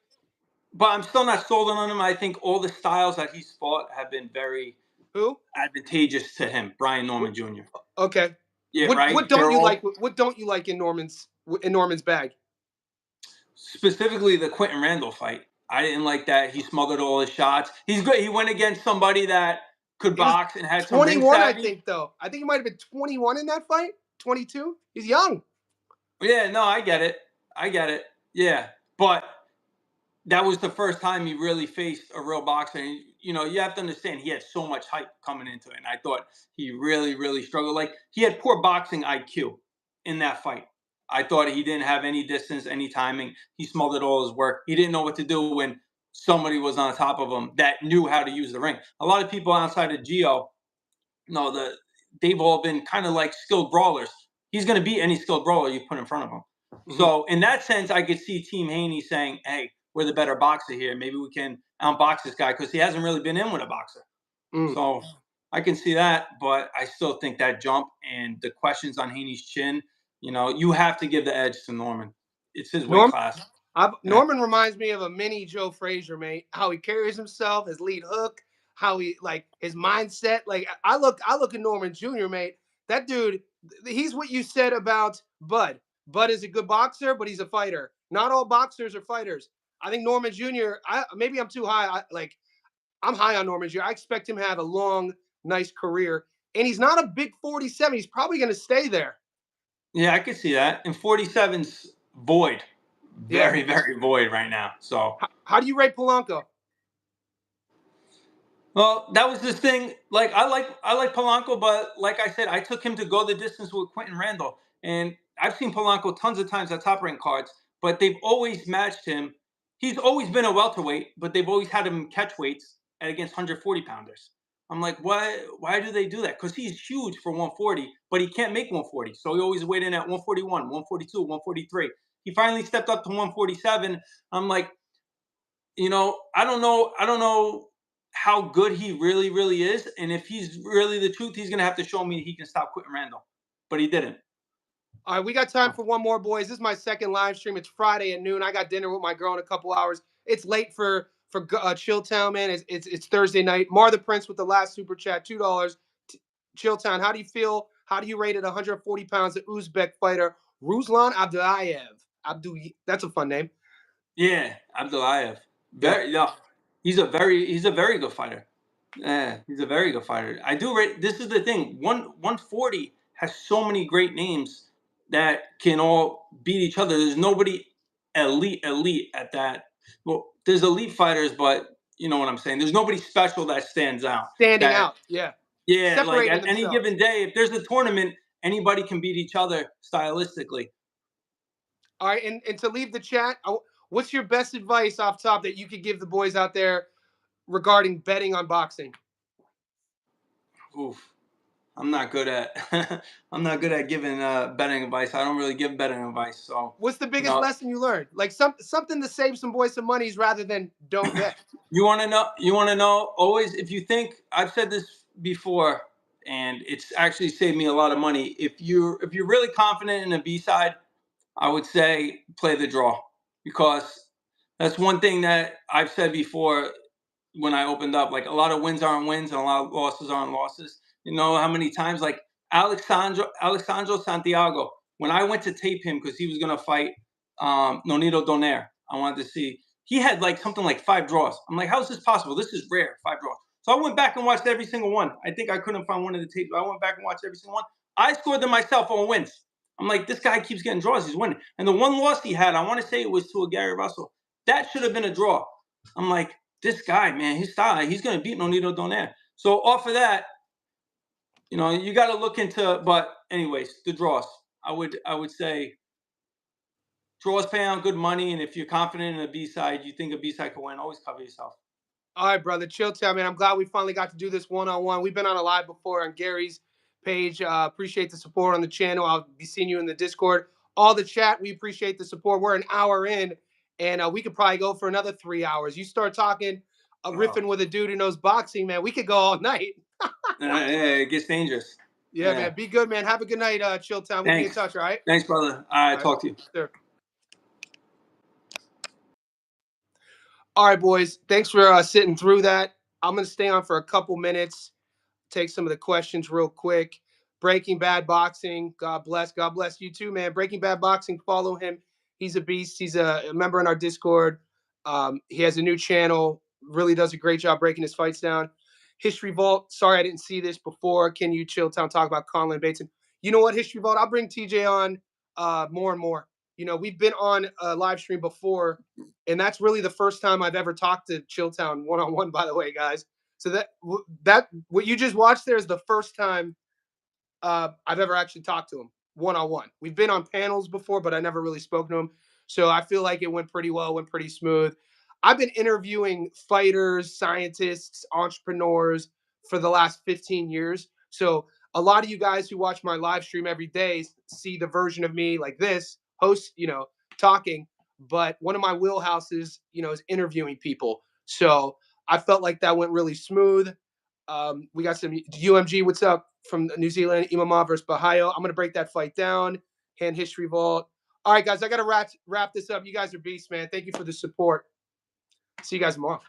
but I'm still not sold on him. I think all the styles that he's fought have been very Who? advantageous to him. Brian Norman Jr. Okay. Yeah, What right. what don't They're you like? all What don't you like in Norman's bag? specifically the Quentin Randall fight. I didn't like that. He smothered all his shots. He's good. He went against somebody that could He was box and had some ring 21, I savvy. think, though. I think he might have been 21 in that fight. 22. He's young. Yeah, no, I get it. I get it. Yeah, but that was the first time he really faced a real boxer. And, you have to understand he had so much hype coming into it. And I thought he really struggled. Like he had poor boxing IQ in that fight. I thought he didn't have any distance, any timing. He smothered all his work. He didn't know what to do when somebody was on top of him that knew how to use the ring. A lot of people outside of Geo, they've all been kind of like skilled brawlers. He's going to beat any skilled brawler you put in front of him. Mm-hmm. So in that sense, I could see Team Haney saying, hey, we're the better boxer here. Maybe we can outbox this guy because he hasn't really been in with a boxer. So I can see that, but I still think that jump and the questions on Haney's chin, you have to give the edge to Norman. It's his weight class. Norman reminds me of a mini Joe Frazier, mate. How he carries himself, his lead hook, how he like his mindset. Like I look at Norman Jr., mate. That dude, he's what you said about Bud. Bud is a good boxer, but he's a fighter. Not all boxers are fighters. I think Norman Jr. Maybe I'm too high. I'm high on Norman Jr. I expect him to have a long, nice career, and he's not a big 47. He's probably going to stay there. Yeah, I could see that. And 47's void. Very, very void right now. So how do you rate Polanco? Well, that was this thing. Like I like Polanco, but like I said, I took him to go the distance with Quentin Randall, and I've seen Polanco tons of times at top rank cards, but they've always matched him. He's always been a welterweight, but they've always had him catch weights against 140 pounders. I'm like, why do they do that? Because he's huge for 140, but he can't make 140. So he always weighed in at 141, 142, 143. He finally stepped up to 147. I'm like, I don't know how good he really, really is. And if he's really the truth, he's going to have to show me he can stop Quentin Randall. But he didn't. All right, we got time for one more, boys. This is my second live stream. It's Friday at noon. I got dinner with my girl in a couple hours. It's late for Chilltown, man. It's Thursday night. Mar the Prince with the last super chat, $2. Chilltown, how do you feel? How do you rate it 140 pounds, the Uzbek fighter Ruslan Abdullayev? That's a fun name. Yeah, Abdullayev. He's a very good fighter. Yeah, he's a very good fighter. I do rate. This is the thing. 140 has so many great names that can all beat each other. There's nobody elite at that. Well, there's elite fighters, but you know what I'm saying. There's nobody special that stands out. Standing out, yeah. Yeah, like at any given day, if there's a tournament, anybody can beat each other stylistically. All right, and to leave the chat, what's your best advice off top that you could give the boys out there regarding betting on boxing? Oof. I'm not good at giving betting advice. I don't really give betting advice. So what's the biggest lesson you learned? Like something to save some boys some monies rather than don't bet. You want to know always, if you think, I've said this before and it's actually saved me a lot of money. If you're really confident in a B-side, I would say play the draw, because that's one thing that I've said before when I opened up. Like, a lot of wins aren't wins and a lot of losses aren't losses. You know how many times, like Alexandro Santiago, when I went to tape him because he was going to fight Nonito Donaire, I wanted to see. He had like something like 5 draws. I'm like, how is this possible? This is rare, 5 draws. So I went back and watched every single one. I think I couldn't find one of the tapes, but I went back and watched every single one. I scored them myself on wins. I'm like, this guy keeps getting draws. He's winning. And the one loss he had, I want to say it was to a Gary Russell. That should have been a draw. I'm like, this guy, man, his style, he's going to beat Nonito Donaire. So off of that, you got to look into. But anyways, the draws. I would say draws pay out good money, and if you're confident in a B-side, you think a B-side can win, always cover yourself. All right, brother. Chilltown, man. I'm glad we finally got to do this one-on-one. We've been on a live before on Gary's page. Appreciate the support on the channel. I'll be seeing you in the Discord. All the chat, we appreciate the support. We're an hour in, and we could probably go for another 3 hours. You start talking, riffing with a dude who knows boxing, man. We could go all night. Yeah, it gets dangerous. Yeah, man. Be good, man. Have a good night, Chilltown. We'll be in touch, all right? Thanks, brother. All right, talk to you. Sure. All right, boys. Thanks for sitting through that. I'm going to stay on for a couple minutes, take some of the questions real quick. Breaking Bad Boxing. God bless. God bless you too, man. Breaking Bad Boxing. Follow him. He's a beast. He's a member in our Discord. He has a new channel. Really does a great job breaking his fights down. History Vault. Sorry I didn't see this before. Can you, Chilltown, talk about Conlon Bateson? You know what, History Vault? I'll bring TJ on more and more. We've been on a live stream before, and that's really the first time I've ever talked to Chilltown one-on-one, by the way, guys. So that what you just watched there is the first time I've ever actually talked to him one-on-one. We've been on panels before, but I never really spoke to him. So I feel like it went pretty well, went pretty smooth. I've been interviewing fighters, scientists, entrepreneurs for the last 15 years. So a lot of you guys who watch my live stream every day see the version of me like this, host, talking. But one of my wheelhouses, is interviewing people. So I felt like that went really smooth. We got some UMG. What's up from New Zealand? Imama versus Bahayo. I'm going to break that fight down. Hand History Vault. All right, guys, I got to wrap this up. You guys are beasts, man. Thank you for the support. See you guys tomorrow.